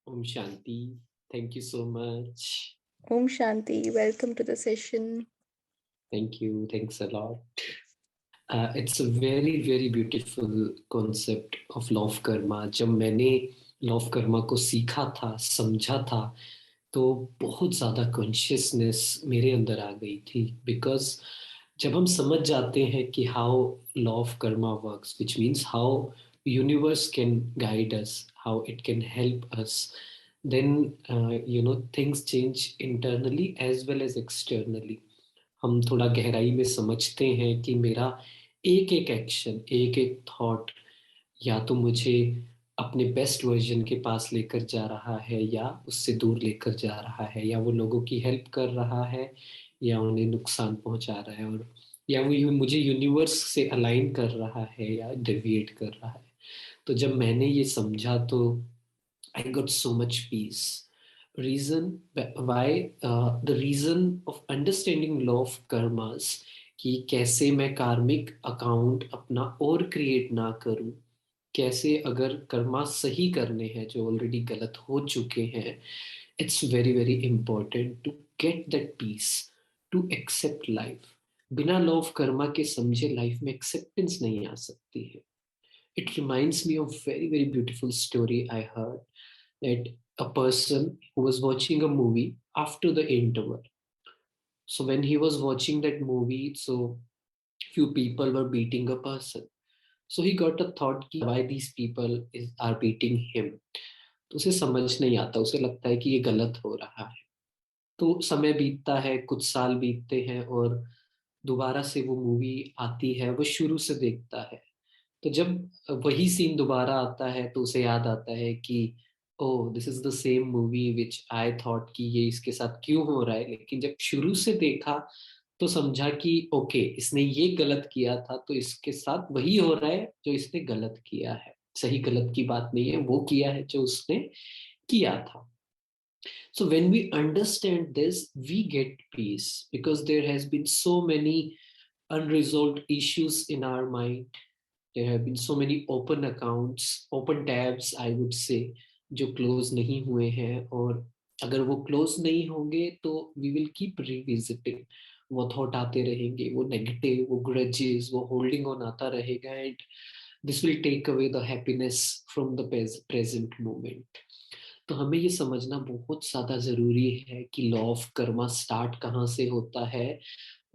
Om Shanti. Thank you so much. Om Shanti, welcome to the session. Thank you. Thanks a lot. It's a very, very beautiful concept of law of karma. जब मैंने law of Karma को सीखा था, समझा था, तो बहुत ज़्यादा कॉन्शियसनेस मेरे अंदर आ गई थी। बिकॉज जब हम समझ जाते हैं कि how law of Karma works, which means how universe can guide us, how it can help us, then things change internally as well as externally. हम थोड़ा गहराई में समझते हैं कि मेरा एक एक एक्शन, एक एक थॉट या तो मुझे अपने बेस्ट वर्जन के पास लेकर जा रहा है या उससे दूर लेकर जा रहा है, या वो लोगों की हेल्प कर रहा है या उन्हें नुकसान पहुंचा रहा है, और या वो मुझे यूनिवर्स से अलाइन कर रहा है या डेविएट कर रहा है। तो जब मैंने ये समझा तो I got so much peace. The reason of understanding law of karmas, कि कैसे मैं कार्मिक अकाउंट अपना और क्रिएट ना करूं, कैसे अगर कर्मा सही करने हैं जो ऑलरेडी गलत हो चुके हैं। It's very very important to get that peace, to accept life. बिना लॉ ऑफ कर्मा के समझे लाइफ में एक्सेप्टेंस नहीं आ सकती है। It reminds me of very, very beautiful story I heard, that a person who was watching a movie after the interval. So when he was watching that movie, so few people were beating a person. So he got a thought कि why these people are beating him. तो उसे समझ नहीं आता, उसे लगता है कि ये गलत हो रहा है। तो समय बीतता है, कुछ साल बीतते हैं, और दोबारा से वो मूवी आती है, वो शुरू से देखता है। तो जब वही सीन दोबारा आता है तो उसे याद आता है कि oh, this is the same movie which I thought कि ये इसके साथ क्यों हो रहा है। लेकिन जब शुरू से देखा तो समझा कि ओके, इसने ये गलत किया था तो इसके साथ वही हो रहा है जो इसने गलत किया है। सही गलत की बात नहीं है, वो किया है जो उसने किया था। So when we understand this, we get peace because there has been so many unresolved issues in our mind. There have been so many open accounts, open tabs, I would say, जो close नहीं हुए हैं। और अगर वो close नहीं होंगे तो वी विल कीप रिविजिटिंग। वो थॉट आते रहेंगे, वो नेगेटिव, वो ग्रजेस, वो होल्डिंग ऑन आता रहेगा, and this will take away the happiness from the present moment. तो हमें ये समझना बहुत ज्यादा जरूरी है कि लॉ ऑफ कर्मा स्टार्ट कहाँ से होता है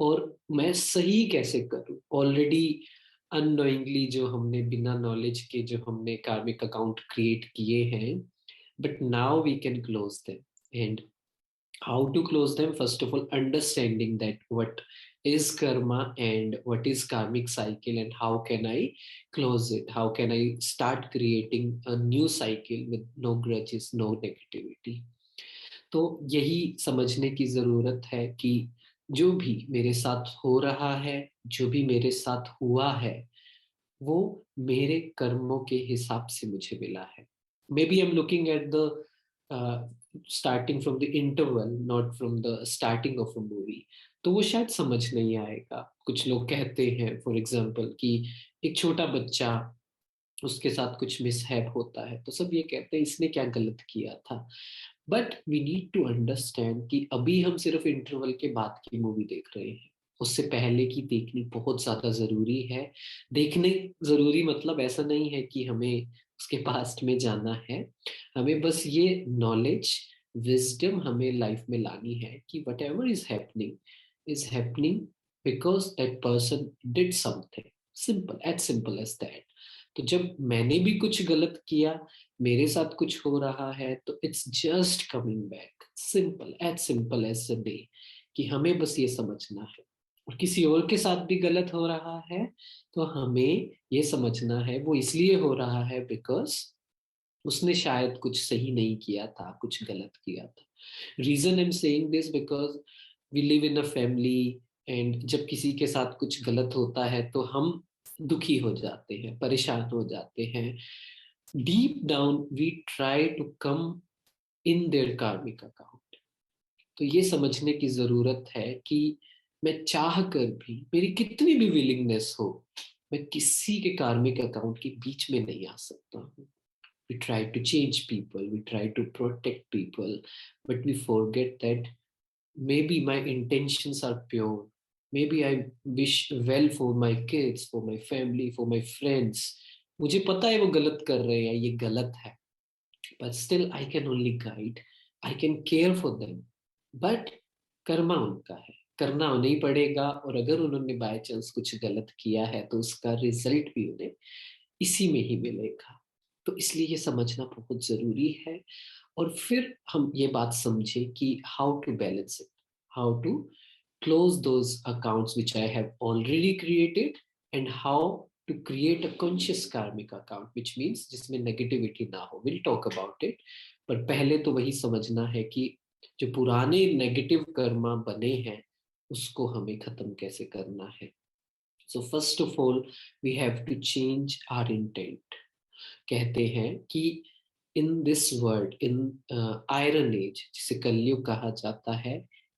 और मैं सही कैसे करूं। ऑलरेडी अननोइंगली जो हमने बिना नॉलेज के जो हमने कार्मिक अकाउंट क्रिएट किए हैं, but now we can close them. And how to close them? First of all, understanding that what is karma and what is karmic cycle, and how can I close it, how can I start creating a new cycle with no grudges, no negativity. तो यही समझने की जरूरत है कि जो भी मेरे साथ हो रहा है, जो भी मेरे साथ हुआ है, वो मेरे कर्मों के हिसाब से मुझे मिला है। Maybe I am looking at the starting from the interval, not from the starting of a movie. तो वो शायद समझ नहीं आएगा। कुछ लोग कहते हैं फॉर एग्जाम्पल कि एक छोटा बच्चा, उसके साथ कुछ मिसहैप होता है तो सब ये कहते हैं इसने क्या गलत किया था। But we need to understand कि अभी हम सिर्फ इंटरवल के बाद की मूवी देख रहे हैं, उससे पहले की देखनी बहुत ज्यादा जरूरी है। देखने जरूरी मतलब ऐसा नहीं है कि हमें उसके पास्ट में जाना है। हमें बस ये नॉलेज, विजडम हमें लाइफ में लानी है कि whatever is happening because that person did something. Simple, as simple as that. तो जब मैंने भी कुछ गलत किया, मेरे साथ कुछ हो रहा है, तो it's just coming back. Simple as a day, कि हमें बस ये समझना है। और किसी और के साथ भी गलत हो रहा है तो हमें ये समझना है वो इसलिए हो रहा है बिकॉज उसने शायद कुछ सही नहीं किया था, कुछ गलत किया था। Reason I am saying this because we live in a family, and जब किसी के साथ कुछ गलत होता है तो हम दुखी हो जाते हैं, परेशान हो जाते हैं। Deep down we try to come in their karmic account. तो ये समझने की जरूरत है कि मैं चाह कर भी, मेरी कितनी भी विलिंगनेस हो, मैं किसी के कार्मिक अकाउंट के बीच में नहीं आ सकता हूँ। we try to change people, we try to protect people, but we forget that maybe my intentions are pure, maybe I wish well for my kids, for my family, for my friends. मुझे पता है वो गलत कर रहे हैं, ये गलत है, but still I can only guide, I can care for them. But Karma उनका है, करना उन्हें ही पड़ेगा, और अगर उन्होंने बाय चांस कुछ गलत किया है तो उसका रिजल्ट भी उन्हें इसी में ही मिलेगा। तो इसलिए ये समझना बहुत जरूरी है। और फिर हम ये बात समझें कि how to balance it, how to close those accounts which I have already created, and how to create a conscious karmic account, which means जिसमें negativity ना हो। We'll talk about it, पर पहले तो वही समझना है कि जो पुराने नेगेटिव कर्मा बने हैं उसको हमें खत्म कैसे करना है। So first of all, we have to change our intent। कहते हैं कि in this world, in iron age जिसे कलयुग कहा जाता है,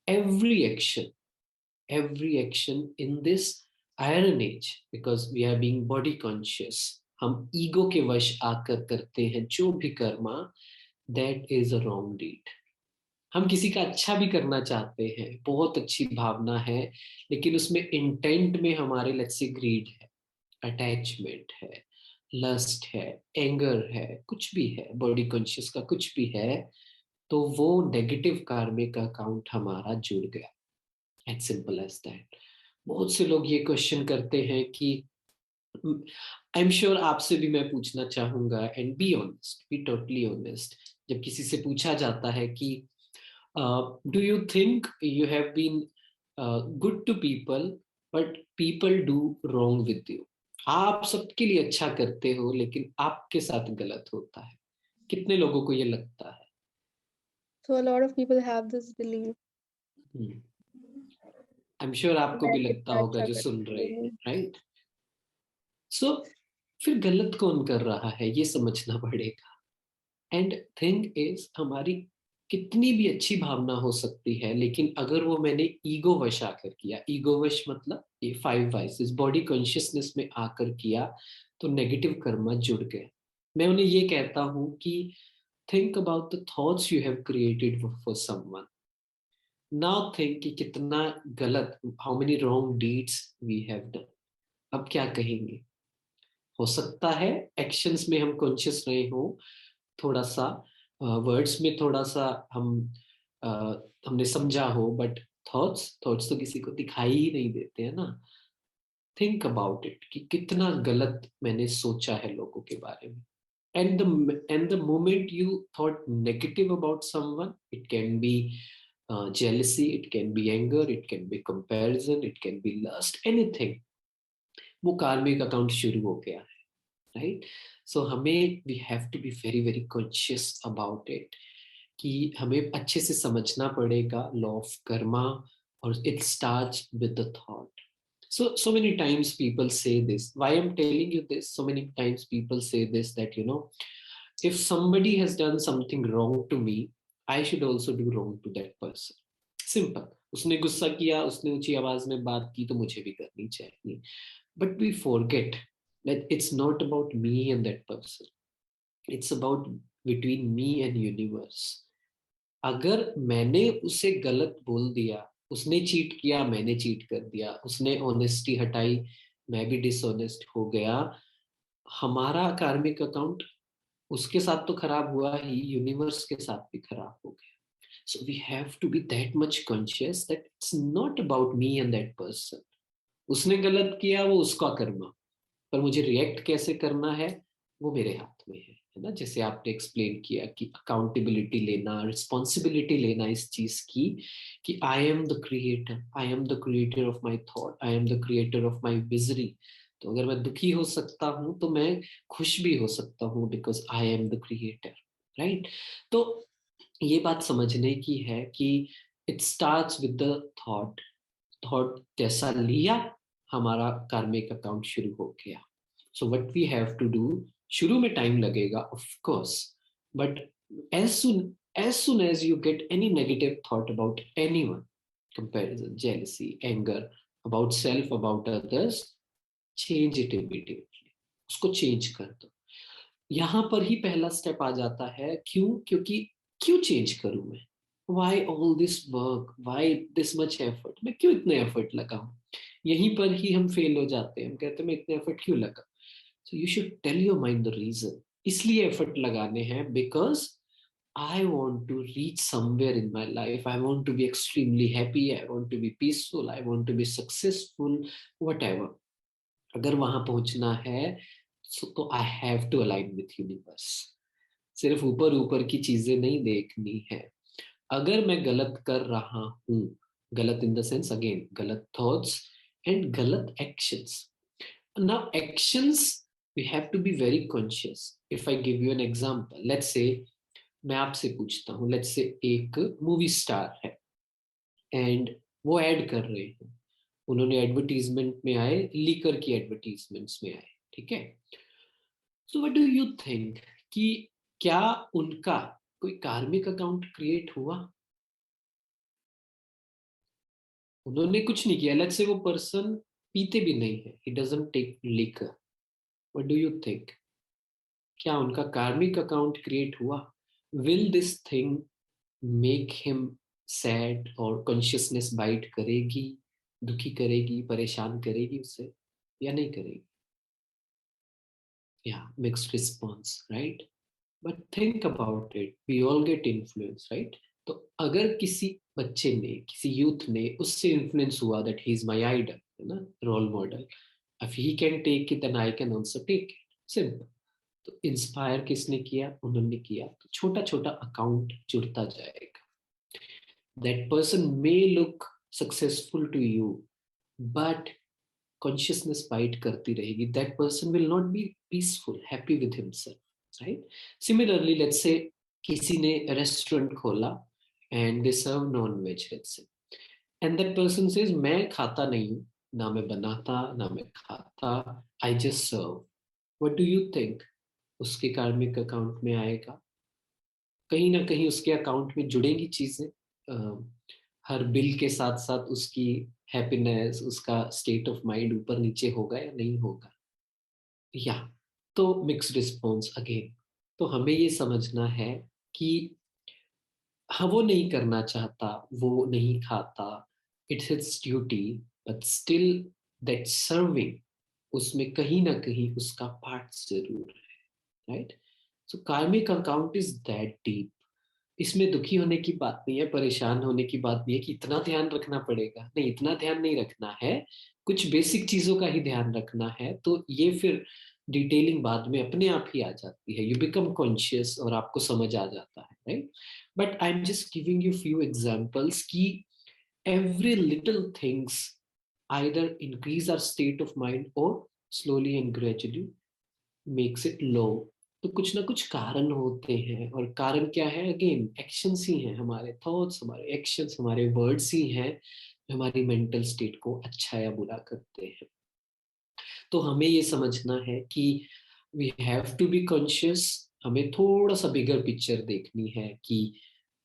every action, every action in this iron age, because we are being body conscious, हम ईगो के वश आकर करते हैं जो भी Karma, that is a wrong deed। हम किसी का अच्छा भी करना चाहते हैं, बहुत अच्छी भावना है, लेकिन उसमें इंटेंट में हमारे लेट्स से ग्रीड है, अटैचमेंट है, लस्ट है, एंगर है, कुछ भी है, बॉडी कॉन्शियस का कुछ भी है, तो वो नेगेटिव कार्मिक अकाउंट हमारा जुड़ गया। As simple as that. बहुत से लोग ये क्वेश्चन करते हैं कि आई एम श्योर आपसे भी मैं पूछना चाहूंगा, and be honest, be totally honest, जब किसी से पूछा जाता है कि do you think you have been good to people but people do wrong with you, आप सबके लिए अच्छा करते हो लेकिन आपके साथ गलत होता है, कितने लोगों को ये लगता है? So a lot of people have this belief I am sure आपको भी मैं लगता कितना होगा अच्छा जो सुन करती रहे हैं, हूँ। राइट? सो फिर गलत कौन कर रहा है ये समझना पड़ेगा। एंड थिंग इज, हमारी कितनी भी अच्छी भावना हो सकती है, लेकिन अगर वो मैंने ईगो वश आकर किया, ईगो वश मतलब ये 5 वाइसेस बॉडी कॉन्शियसनेस में आकर किया, तो नेगेटिव कर्मा जुड़ गए। मैं उन्हें ये कहता हूं कि think about the thoughts you have created for someone, now think कि कितना गलत, how many wrong deeds we have done. अब क्या कहेंगे? हो सकता है एक्शंस में हम कॉन्शियस रहे हो, थोड़ा सा वर्ड्स में थोड़ा सा हम अ, हमने समझा हो, बट थॉट्स थॉट्स तो किसी को दिखाई ही नहीं देते हैं ना। थिंक अबाउट इट कि कितना गलत मैंने सोचा है लोगों के बारे में। And the moment you thought negative about someone, it can be jealousy, it can be anger, it can be comparison, it can be lust, anything, वो कार्मिक अकाउंट शुरू हो गया है, राइट? सो हमें we have to be very very conscious about it, कि हमें अच्छे से समझना पड़ेगा लॉ ऑफ कर्मा, और it starts with the thought. So many times people say this, why I'm telling you this, so many times people say this, that if somebody has done something wrong to me, I should also do wrong to that person। Simple, उसने गुस्सा किया, उसने ऊंची आवाज में बात की, तो मुझे भी करनी चाहिए। But we forget that it's not about me and that person, it's about between me and universe। अगर मैंने उसे गलत बोल दिया, उसने चीट किया, मैंने चीट कर दिया, उसने ऑनेस्टी हटाई, मैं भी डिसऑनेस्ट हो गया, हमारा कार्मिक अकाउंट उसके साथ तो खराब हुआ ही, यूनिवर्स के साथ भी खराब हो गया। So we have to be that much conscious that it's not about me and that person. उसने गलत किया, वो उसका कर्मा, पर मुझे रिएक्ट कैसे करना है वो मेरे हाथ में है ना। जैसे आपने एक्सप्लेन किया कि अकाउंटेबिलिटी लेना, रिस्पॉन्सिबिलिटी लेना इस चीज की, कि I am the creator, I am the creator of my thought, I am the creator of my misery. तो अगर मैं दुखी हो सकता हूँ तो मैं खुश भी हो सकता हूँ, because I am the creator, right? तो ये बात समझने की है कि it starts with the thought. Thought जैसा लिया, हमारा कार्मिक अकाउंट शुरू हो गया। So what we have to do, शुरू में टाइम लगेगा of course, but as soon soon as you get any negative thought about anyone, comparison, jealousy, anger, about self, about others, change it immediately, उसको change कर दो। यहां पर ही पहला step आ जाता है। क्यों? क्योंकि क्यों चेंज करूं मैं? Why all this work, why this much effort, मैं क्यों इतने एफर्ट लगाऊं? यहीं पर ही हम फेल हो जाते हैं। हम कहते हैं मैं इतने एफर्ट क्यों लगा? So you should tell your mind the reason. इसलिए एफर्ट लगाने हैं because I want to reach somewhere in my life. I want to be extremely happy. I want to be peaceful. I want to be successful. Whatever. अगर वहां पहुंचना है तो I have to align with universe. सिर्फ ऊपर ऊपर की चीजें नहीं देखनी है। अगर मैं गलत कर रहा हूं, गलत इन द सेंस अगेन गलत थॉट्स एंड गलत actions. Now actions we have to be very conscious. If I give you an example, let's say मैं आपसे पूछता हूँ, लेट्स से एक मूवी स्टार है एंड वो ऐड कर रहे हैं। उन्होंने एडवर्टीजमेंट में आए, लीकर की एडवर्टीजमेंट्स में आए, ठीक है। So what do you think कि क्या उनका कोई कार्मिक अकाउंट क्रिएट हुआ? उन्होंने कुछ नहीं किया। लेट्स से वो पर्सन पीते भी नहीं है, he doesn't take liquor. What do you think? क्या उनका कार्मिक अकाउंट क्रिएट हुआ? Will this thing make him sad, और कॉन्शियसनेस बाइट करेगी, दुखी करेगी, परेशान करेगी उसे, या नहीं करेगी? या mixed response, right? But think about it, we all get influence, right? तो अगर किसी बच्चे ने, किसी यूथ ने उससे इन्फ्लुएंस हुआ that he is my idol, है ना, role model, if he can take it then I can also take it, simple. तो इंस्पायर किसने किया? उन्होंने किया। तो छोटा छोटा अकाउंट जुड़ता जाएगा। That person may look successful to you, but consciousness bite करती रहेगी। That person will not be peaceful, happy with himself, right? Similarly let's say किसी ने रेस्टोरेंट खोला and they serve non veg, let's say, and that person says मैं खाता नहीं हूं, ना मैं बनाता ना मैं खाता, I just serve. What do you think? उसके कार्मिक अकाउंट में आएगा? कहीं ना कहीं उसके अकाउंट में जुड़ेंगी चीजें। हर बिल के साथ साथ उसकी हैप्पीनेस, उसका स्टेट ऑफ माइंड ऊपर नीचे होगा या नहीं होगा? या तो मिक्स रिस्पॉन्स अगेन। तो हमें ये समझना है कि हाँ, वो नहीं करना चाहता, वो नहीं खाता, it's it's duty, but still that serving, उसमें कहीं ना कहीं उसका पार्ट जरूर है, राइट? सो कार्मिक अकाउंट इज दैट डीप। इसमें दुखी होने की बात नहीं है, परेशान होने की बात नहीं है कि इतना ध्यान रखना पड़ेगा, नहीं, इतना ध्यान नहीं रखना है। कुछ बेसिक चीजों का ही ध्यान रखना है। तो ये फिर डिटेलिंग बाद में अपने आप ही आ जाती है। यू बिकम कॉन्शियस और आपको समझ आ जाता है, right? But I am just giving you few examples कि every little things either increase our state of mind or slowly and gradually makes it low। तो कुछ ना कुछ कारण होते हैं, और कारण क्या है? अगेन एक्शंस ही हैं, हमारे थॉट्स, हमारे एक्शंस, हमारे वर्ड्स ही हैं जो हमारी मेंटल स्टेट को अच्छा या बुरा करते हैं। तो हमें ये समझना है कि we have to be conscious. हमें थोड़ा सा बिगर पिक्चर देखनी है कि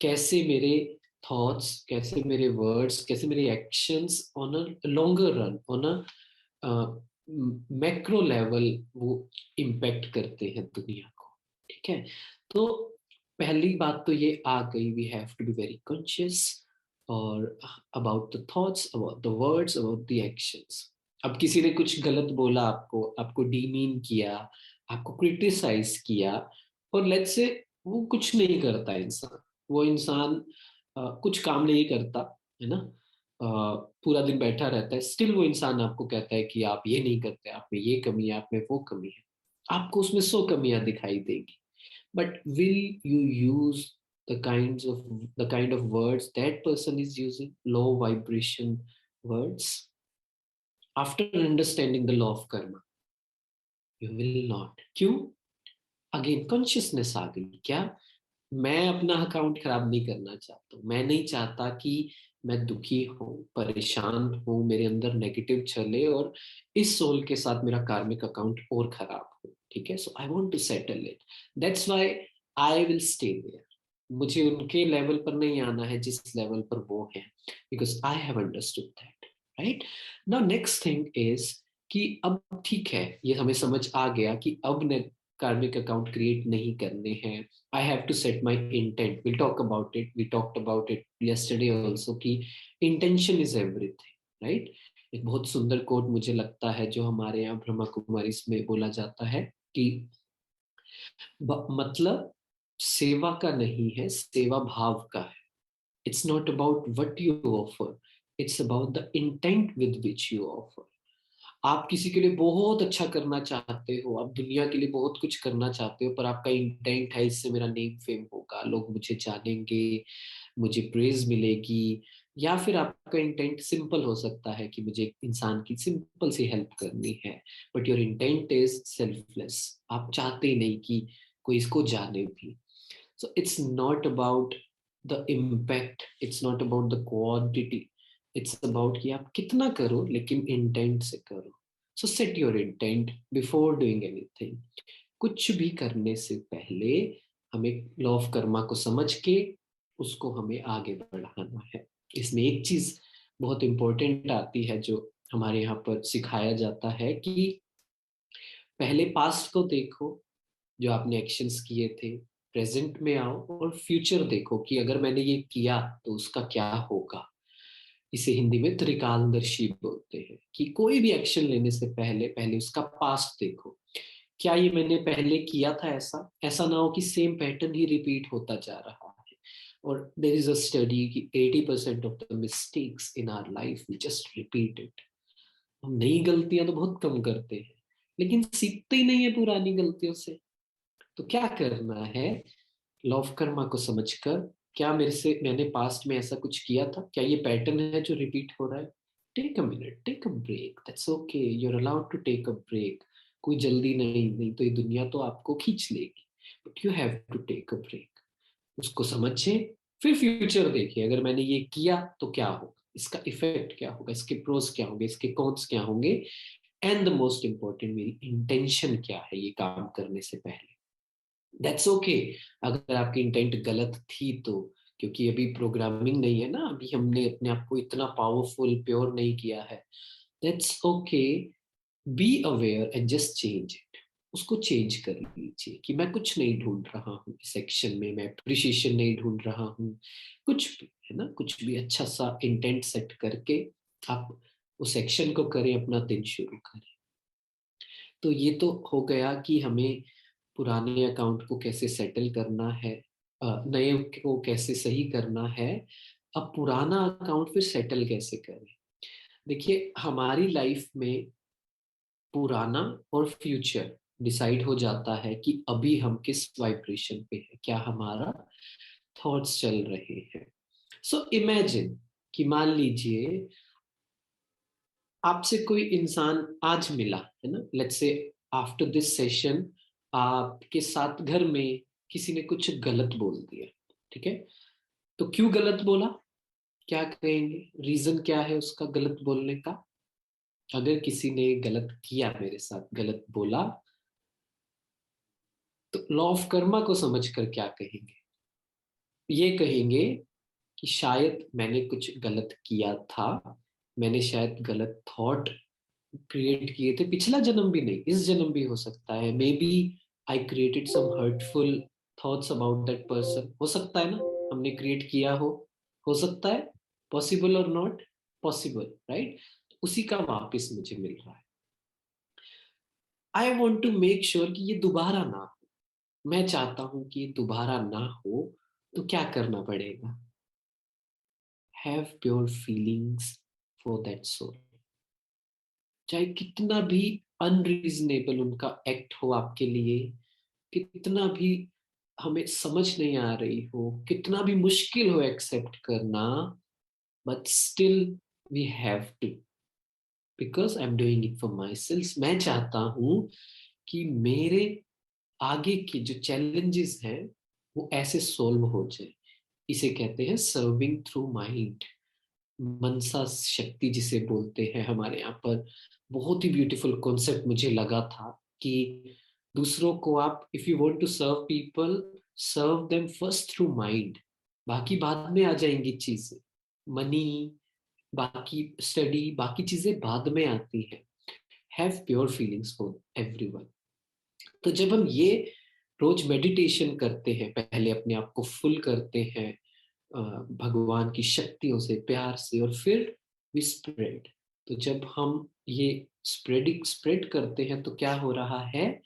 कैसे मेरे थॉट्स, कैसे मेरे वर्ड्स, कैसे मेरे actions on a longer run, on a macro level वो इम्पैक्ट करते हैं दुनिया को, ठीक है? तो पहली बात तो ये आ गई, we have to be very conscious और about the thoughts, about the words, about the actions. अब किसी ने कुछ गलत बोला, आपको आपको डीमीन किया, आपको क्रिटिसाइज किया, और लेट्स से वो कुछ नहीं करता इंसान, वो इंसान कुछ काम नहीं करता, है ना, पूरा दिन बैठा रहता है, स्टिल वो इंसान आपको कहता है कि आप ये नहीं करते, आप में ये कमी है, आप में वो कमी है। आपको उसमें 100 कमियां दिखाई देगी, but will you use the kind of words that person is using, low vibration words? After understanding the law of karma, you will not। क्यों? अगेन कॉन्शियसनेस आ गई। क्या? मैं अपना अकाउंट खराब नहीं करना चाहता हूँ। मैं नहीं चाहता कि मैं दुखी हूँ, परेशान हूँ, मेरे अंदर नेगेटिव चले और इस सोल के साथ मेरा कार्मिक अकाउंट और खराब हो, ठीक है? So I want to settle it, that's why I will stay there. मुझे उनके लेवल पर नहीं आना है जिस लेवल पर वो है, because I have understood that, right? Now next thing is कि अब ठीक है, ये हमें समझ आ गया कि अब कार्मिक अकाउंट क्रिएट नहीं करने हैं। I have to set my intent, will talk about it, we talked about it yesterday also कि इंटेंशन इज एवरीथिंग, राइट। एक बहुत सुंदर कोट मुझे लगता है जो हमारे यहाँ ब्रह्मा कुमारी में बोला जाता है कि मतलब सेवा का नहीं है, सेवा भाव का है। It's not about what you offer, it's about the intent with which you offer. आप किसी के लिए बहुत अच्छा करना चाहते हो, आप दुनिया के लिए बहुत कुछ करना चाहते हो, पर आपका इंटेंट है इससे मेरा नेम फेम होगा, लोग मुझे जानेंगे, मुझे प्रेज मिलेगी। या फिर आपका इंटेंट सिंपल हो सकता है कि मुझे एक इंसान की सिंपल सी हेल्प करनी है, but your intent is selfless. आप चाहते ही नहीं कि कोई इसको जाने भी। So it's not about the impact, it's not about the quantity, it's about कि आप कितना करो लेकिन इंटेंट से करो। सो set your intent before doing anything. कुछ भी करने से पहले हमें लॉ ऑफ कर्मा को समझ के उसको हमें आगे बढ़ाना है। इसमें एक चीज बहुत इंपॉर्टेंट आती है जो हमारे यहाँ पर सिखाया जाता है कि पहले पास्ट को देखो, जो आपने एक्शंस किए थे, प्रेजेंट में आओ और फ्यूचर देखो कि अगर मैंने ये किया तो उसका क्या होगा। इसे हिंदी में त्रिकालदर्शी बोलते हैं कि कोई भी एक्शन लेने से पहले पहले उसका पास्ट देखो। क्या ये मैंने पहले किया था ऐसा, ऐसा ना हो कि सेम पैटर्न ही रिपीट होता जा रहा है। और देर इज अ स्टडी कि 80% of the mistakes in our life we just repeat it. हम नई गलतियां तो बहुत कम करते हैं लेकिन सीखते ही नहीं है पुरानी गलतियों से। तो क्या करना है, लॉ ऑफ कर्मा को समझकर, क्या मेरे से मैंने पास्ट में ऐसा कुछ किया था, क्या ये पैटर्न है जो रिपीट हो रहा है। Take a minute, take a break, that's okay, you are allowed to take a break. कोई जल्दी नहीं, नहीं तो ये दुनिया तो आपको खींच लेगी, but you have to take a break. उसको समझे, फिर फ्यूचर देखिए, अगर मैंने ये किया तो क्या होगा, इसका इफेक्ट क्या होगा, इसके प्रोस क्या होंगे, इसके कॉन्स क्या होंगे, एंड द मोस्ट इंपॉर्टेंट मेरी इंटेंशन क्या है ये काम करने से पहले। दैट्स ओके अगर आपकी इंटेंट गलत थी तो, क्योंकि अभी प्रोग्रामिंग नहीं है ना, अभी हमने अपने आप को इतना पावरफुल प्योर नहीं किया है। That's okay, be aware and just change it. उसको चेंज कर लीजिए कि मैं कुछ नहीं ढूंढ रहा हूँ इस सेक्शन में, मैं अप्रिशिएशन नहीं ढूंढ रहा हूँ, कुछ भी है ना, कुछ भी अच्छा सा इंटेंट सेट करके आप उस सेक्शन को करें, अपना दिन शुरू करें। तो ये तो हो गया कि हमें पुराने अकाउंट को कैसे सेटल करना है, नए को कैसे सही करना है। अब पुराना अकाउंट फिर सेटल कैसे करें। देखिए हमारी लाइफ में पुराना और फ्यूचर डिसाइड हो जाता है कि अभी हम किस वाइब्रेशन पे हैं, क्या हमारा थॉट्स चल रहे हैं। सो इमेजिन कि मान लीजिए आपसे कोई इंसान आज मिला है ना, let's say after this session आपके साथ घर में किसी ने कुछ गलत बोल दिया, ठीक है। तो क्यों गलत बोला, क्या कहेंगे, रीजन क्या है उसका गलत बोलने का। अगर किसी ने गलत किया, मेरे साथ गलत बोला, तो लॉ ऑफ कर्मा को समझकर क्या कहेंगे, ये कहेंगे कि शायद मैंने कुछ गलत किया था, मैंने शायद गलत थॉट क्रिएट किए थे, पिछला जन्म भी नहीं इस जन्म भी हो सकता है, maybe I created some hurtful thoughts about that person, हो सकता है ना, हमने क्रिएट किया हो सकता है, पॉसिबल और नॉट पॉसिबल, राइट। उसी का वापस मुझे मिल रहा है। I want to make sure कि ये दोबारा ना हो, मैं चाहता हूं कि ये दोबारा ना हो, तो क्या करना पड़ेगा, have pure feelings for that soul. चाहे कितना भी अनरीजनेबल उनका एक्ट हो आपके लिए, कितना भी हमें समझ नहीं आ रही हो, कितना भी मुश्किल हो एक्सेप्ट करना, but still we have to, because I am doing it for myself. मैं चाहता हूं कि मेरे आगे की जो चैलेंजेस हैं वो ऐसे सोल्व हो जाए। इसे कहते हैं सर्विंग थ्रू माइंड, मनसा शक्ति जिसे बोलते हैं हमारे यहाँ पर। बहुत ही ब्यूटीफुल कॉन्सेप्ट मुझे लगा था कि दूसरों को आप, if you want to serve people, serve them first through mind. बाकी बाद में आ जाएंगी चीजें, मनी, बाकी स्टडी, बाकी चीजें बाद में आती हैं। Have pure feelings for everyone. तो जब हम ये रोज मेडिटेशन करते हैं, पहले अपने आप को फुल करते हैं भगवान की शक्तियों से, प्यार से, और फिर वी स्प्रेड। तो जब हम ये स्प्रेड करते हैं तो क्या हो रहा है,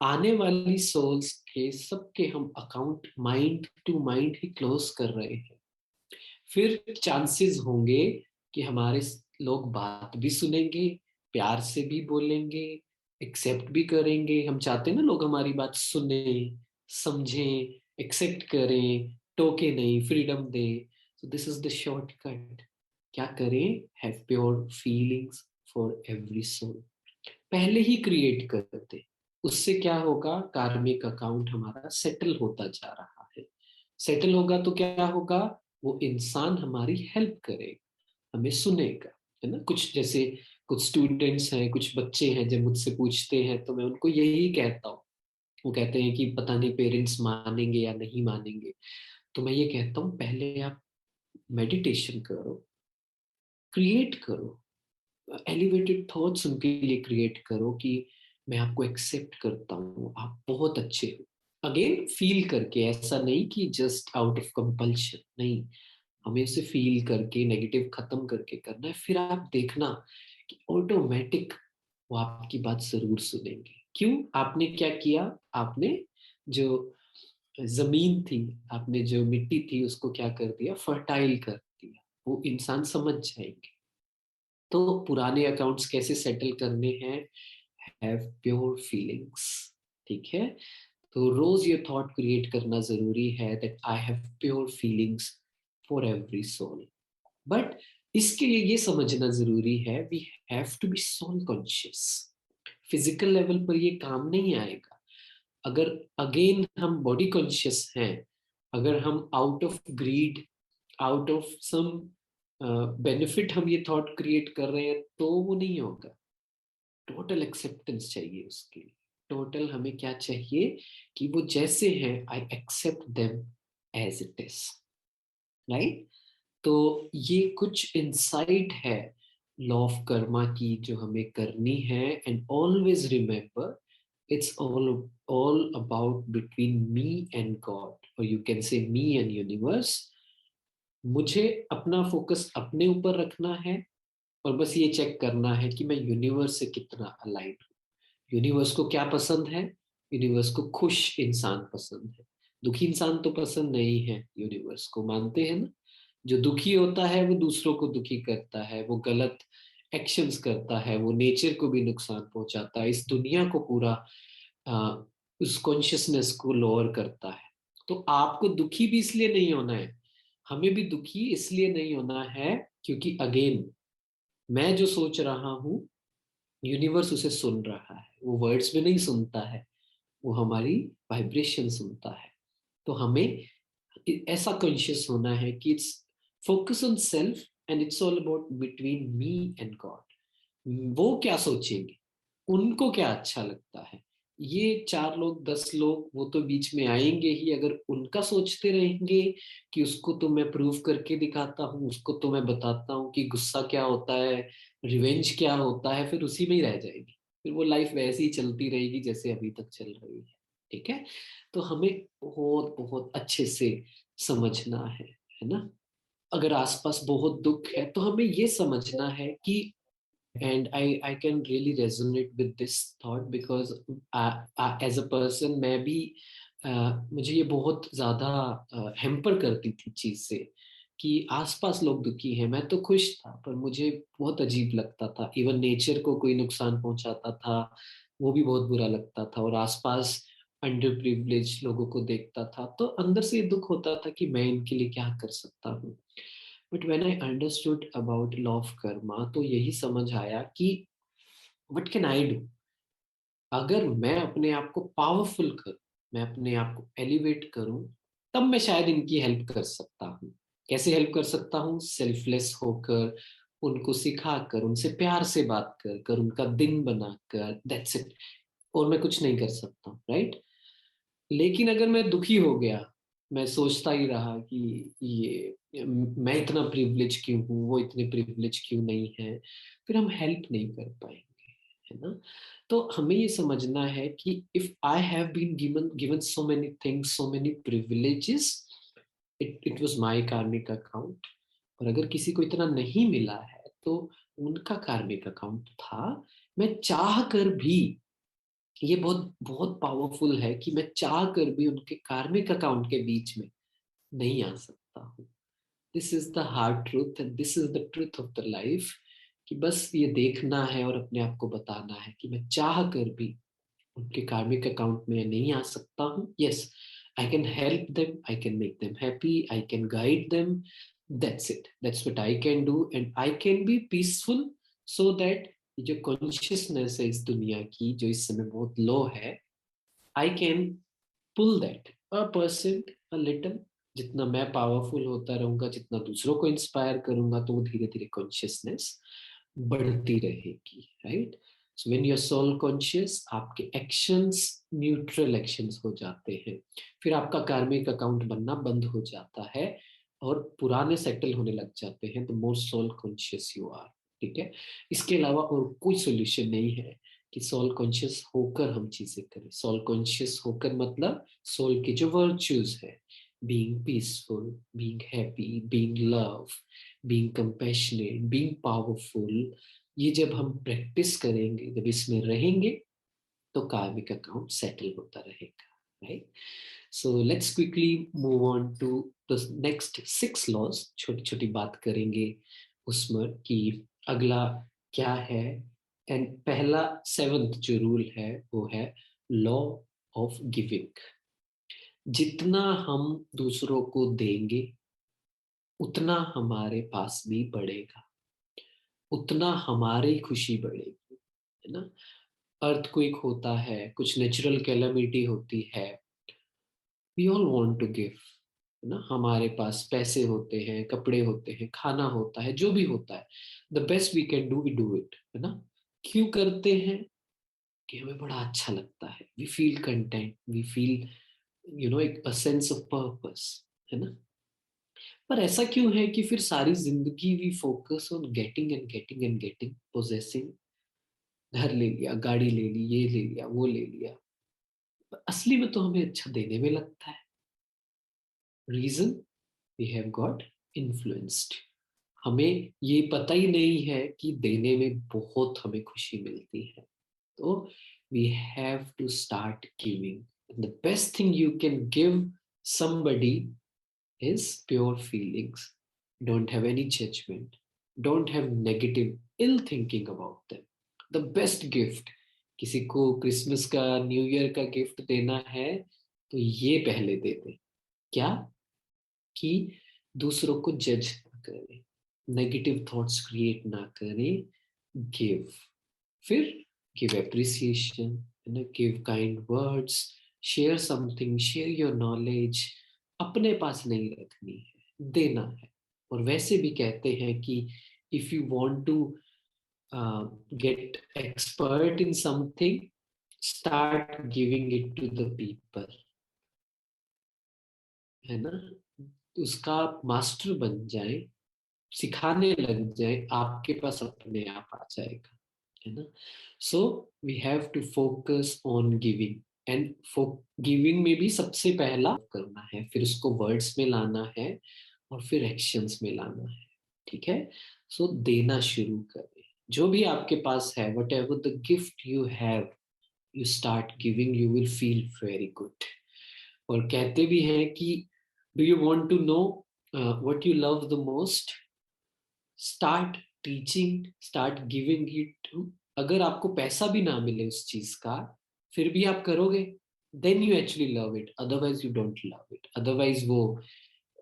आने वाली सोल्स के सबके हम अकाउंट माइंड टू माइंड ही क्लोज कर रहे हैं। फिर चांसेस होंगे कि हमारे लोग बात भी सुनेंगे, प्यार से भी बोलेंगे, एक्सेप्ट भी करेंगे। हम चाहते हैं ना लोग हमारी बात सुने, समझें, एक्सेप्ट करें, टोके नहीं, फ्रीडम दे। So this is the shortcut. क्या करें, have pure feelings for every soul, पहले ही क्रिएट कर दे। उससे क्या होगा, कार्मिक अकाउंट हमारा सेटल होता जा रहा है। सेटल होगा तो क्या होगा, वो इंसान हमारी हेल्प करेगा, हमें सुनेगा, है ना। कुछ जैसे कुछ स्टूडेंट्स हैं, कुछ बच्चे हैं, जब मुझसे पूछते हैं तो मैं उनको यही कहता हूँ। वो कहते हैं कि पता नहीं पेरेंट्स मानेंगे या नहीं मानेंगे। तो मैं ये कहता हूँ, पहले आप मेडिटेशन करो, क्रिएट करो, एलिवेटेड थॉट्स उनके लिए क्रिएट करो कि मैं आपको एक्सेप्ट करता हूँ, आप बहुत अच्छे हो। अगेन फील करके, ऐसा नहीं कि जस्ट आउट ऑफ कंपल्शन, नहीं, हमें इसे फील करके नेगेटिव खत्म करके करना है। फिर आप देखना कि ऑटोमेटिक वो आपकी बात जरूर सुनेंगे। क्यों, आपने क्या किया, आपने जो जमीन थी, आपने जो मिट्टी थी, उसको क्या कर दिया, फर्टाइल कर दिया। वो इंसान समझ जाएंगे। तो पुराने अकाउंट्स कैसे सेटल करने हैं, हैव प्योर फीलिंग्स। ठीक है, तो रोज ये थॉट क्रिएट करना जरूरी है that I have pure feelings for every soul. But इसके लिए ये समझना जरूरी है, we have to be soul conscious. Physical level पर ये काम नहीं आएगा। अगर अगेन हम बॉडी कॉन्शियस हैं, अगर हम out of greed, out of some benefit हम ये थॉट क्रिएट कर रहे हैं, तो वो नहीं होगा। टोटल एक्सेप्टेंस चाहिए उसके लिए। टोटल हमें क्या चाहिए, कि वो जैसे हैं, I accept them as it is, right. तो ये कुछ इंसाइट है लॉ ऑफ कर्मा की जो हमें करनी है। And always remember, it's all about between me and God, और you can say me and universe. मुझे अपना फोकस अपने ऊपर रखना है, और बस ये चेक करना है कि मैं यूनिवर्स से कितना अलाइन हूँ। यूनिवर्स को क्या पसंद है, यूनिवर्स को खुश इंसान पसंद है, दुखी इंसान तो पसंद नहीं है। यूनिवर्स को मानते हैं ना, जो दुखी होता है वो दूसरों को दुखी करता है, वो गलत एक्शंस करता है, वो नेचर को भी नुकसान पहुंचाता है, इस दुनिया को पूरा आ, उस कॉन्शियसनेस को लोअर करता है। तो आपको दुखी भी इसलिए नहीं होना है, हमें भी दुखी इसलिए नहीं होना है, क्योंकि अगेन मैं जो सोच रहा हूँ, यूनिवर्स उसे सुन रहा है। वो वर्ड्स में नहीं सुनता है, वो हमारी वाइब्रेशन सुनता है। तो हमें ऐसा कॉन्शियस होना है कि it's focus on self, and it's all about between me and God. वो क्या सोचेंगे, उनको क्या अच्छा लगता है, ये 4 लोग 10 लोग वो तो बीच में आएंगे ही। अगर उनका सोचते रहेंगे कि उसको तो मैं प्रूव करके दिखाता हूँ, उसको तो मैं बताता हूँ कि गुस्सा क्या होता है, रिवेंज क्या होता है, फिर उसी में ही रह जाएगी। फिर वो लाइफ वैसे ही चलती रहेगी जैसे अभी तक चल रही है। ठीक है, तो हमें बहुत बहुत अच्छे से समझना है ना। अगर आसपास बहुत दुख है तो हमें ये समझना है कि, and I can really resonate with this thought because as a person मैं भी मुझे ये बहुत ज्यादा हैम्पर करती थी चीज से, कि आसपास लोग दुखी हैं, मैं तो खुश था, पर मुझे बहुत अजीब लगता था। इवन नेचर को कोई नुकसान पहुंचाता था, वो भी बहुत बुरा लगता था। और आसपास अंडर प्रिविलेज लोगों को देखता था, तो अंदर से ये दुख होता था कि मैं इनके लिए क्या कर सकता हूँ। But when I understood about law of Karma, तो यही समझ आया कि व्हाट कैन आई डू। अगर मैं अपने आप को पावरफुल करूं, मैं अपने आप को एलिवेट करूं, तब मैं शायद इनकी हेल्प कर सकता हूँ। कैसे हेल्प कर सकता हूँ, सेल्फलेस होकर, उनको सिखाकर, उनसे प्यार से बात कर कर, उनका दिन बनाकर, दैट्स इट। और मैं कुछ नहीं कर सकता, राइट। लेकिन अगर मैं दुखी हो गया, मैं सोचता ही रहा कि ये मैं इतना प्रिविलेज क्यों हूँ, वो इतने प्रिविलेज क्यों नहीं है, फिर हम हेल्प नहीं कर पाएंगे, है है ना। तो हमें ये समझना है कि if I have been given so many things, so many privileges, it was my karmic account. और अगर किसी को इतना नहीं मिला है तो उनका कार्मिक अकाउंट था। मैं चाह कर भी, ये बहुत बहुत पावरफुल है कि मैं चाह कर भी उनके कार्मिक अकाउंट के बीच में नहीं आ सकता हूँ। This is the hard truth and this is the truth of the life, कि बस ये देखना है और अपने आप को बताना है कि मैं चाह कर भी उनके कार्मिक अकाउंट में नहीं आ सकता हूँ। Yes, I can help them, I can make them happy, I can guide them, that's it, that's what I can do and I can be peaceful, so that जो कॉन्शियसनेस है इस दुनिया की जो इस समय बहुत लो है, I can pull that a percent a little. जितना मैं पावरफुल होता रहूंगा, जितना दूसरों को इंस्पायर करूंगा, तो वो धीरे धीरे कॉन्शियसनेस बढ़ती रहेगी, right. So when you are soul conscious, आपके एक्शंस न्यूट्रल एक्शंस हो जाते हैं। फिर आपका कार्मिक अकाउंट बनना बंद हो जाता है और पुराने सेटल होने लग जाते हैं। The more soul conscious you are, ठीक है। इसके अलावा और कोई सोल्यूशन नहीं है कि सोल कॉन्शियस होकर हम चीजें करें। सोल कॉन्शियस होकर मतलब सोल के जो वर्च्यूज है, being peaceful, being happy, being love, being compassionate, being powerful, ये जब हम प्रैक्टिस करेंगे, जब इसमें रहेंगे, तो कार्मिक अकाउंट सेटल होता रहेगा, right. So let's quickly move on to the next 6 laws. छोटी छोटी बात करेंगे उसमें कि अगला क्या है। एंड पहला 7th जो रूल है वो है लॉ ऑफ गिविंग। जितना हम दूसरों को देंगे उतना हमारे पास भी बढ़ेगा, उतना हमारी खुशी बढ़ेगी, है ना। अर्थक्वेक होता है, कुछ नेचुरल कैलामिटी होती है, we all want to give, है ना। हमारे पास पैसे होते हैं, कपड़े होते हैं, खाना होता है, जो भी होता है, the best we can do we do it, है ना। क्यों करते हैं? कि हमें बड़ा अच्छा लगता है, we feel content, we feel एक सेंस ऑफ पर्पस, है ना। पर ऐसा क्यों है कि फिर सारी जिंदगी we focus on getting and getting and getting, possessing, घर ले लिया, गाड़ी ले ली, ये ले लिया, वो ले लिया, पर असली में तो हमें अच्छा देने में लगता है। Reason, we have got influenced. हमें ये पता ही नहीं है कि देने में बहुत हमें खुशी मिलती है। तो we have to start giving. The best thing you can give somebody is pure feelings. Don't have any judgment. Don't have negative ill thinking about them. The best gift, किसी को क्रिसमस का, न्यू ईयर का gift देना है तो ये पहले दे दे। क्या? कि दूसरों को जज ना करें, नेगेटिव थॉट्स क्रिएट ना करें, गिव। फिर give appreciation, give kind words, share something, share your knowledge. अपने पास नहीं रखनी है, देना है। और वैसे भी कहते हैं कि if you want to get expert in something, start giving it to the people, है ना। उसका मास्टर बन जाए, सिखाने लग जाए, आपके पास अपने आप आ जाएगा, है ना। So we have to focus on giving. And giving में भी सबसे पहला करना है, फिर उसको वर्ड्स में लाना है और फिर एक्शंस में लाना है, ठीक है। सो देना शुरू करें, जो भी आपके पास है, whatever the gift you have, you start giving, you will feel very good. और कहते भी हैं कि do you want to know what you love the most, start teaching, start giving it to. अगर आपको पैसा भी ना मिले उस चीज का, फिर भी आप करोगे, then you actually love it, otherwise you don't love it. Otherwise वो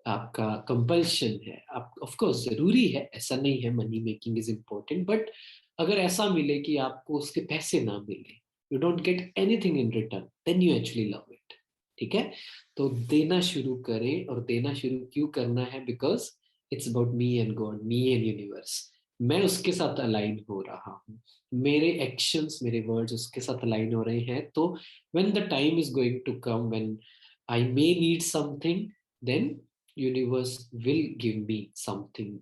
आपका कंपल्शन है। आप ऑफ कोर्स जरूरी है, ऐसा नहीं है, money making is important, but अगर ऐसा मिले कि आपको उसके पैसे ना मिले, you don't get anything in return, then you actually love it, ठीक है। तो देना शुरू करें। और देना शुरू क्यों करना है? Because it's about me and God, me and universe. मैं उसके साथ अलाइन हो रहा हूँ, मेरे एक्शंस, मेरे वर्ड्स उसके साथ अलाइन हो रहे हैं। तो when the time is going to come, when I may need something, then universe will give me something.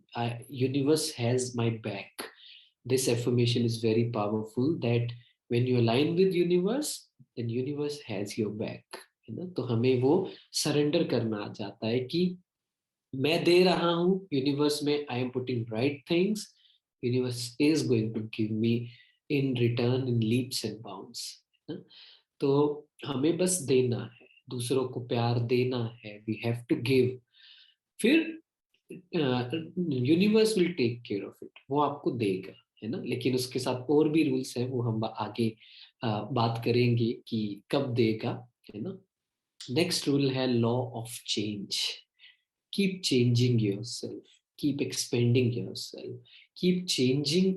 Universe has my back. This affirmation is very powerful that when you align with universe, then universe has your back, है ना? तो हमें वो surrender करना आ जाता है कि मैं दे रहा हूँ यूनिवर्स में, I am putting right things, universe is going to give me in return in leaps and bounds, है ना? तो हमें बस देना है, दूसरों को प्यार देना है, वी हैव टू गिव, फिर universe will take care of it, वो आपको देगा, है ना? लेकिन उसके साथ और भी रूल्स हैं, वो हम आगे बात करेंगे कि कब देगा, है ना? नेक्स्ट रूल है law of change. Keep changing yourself, keep expanding yourself, keep changing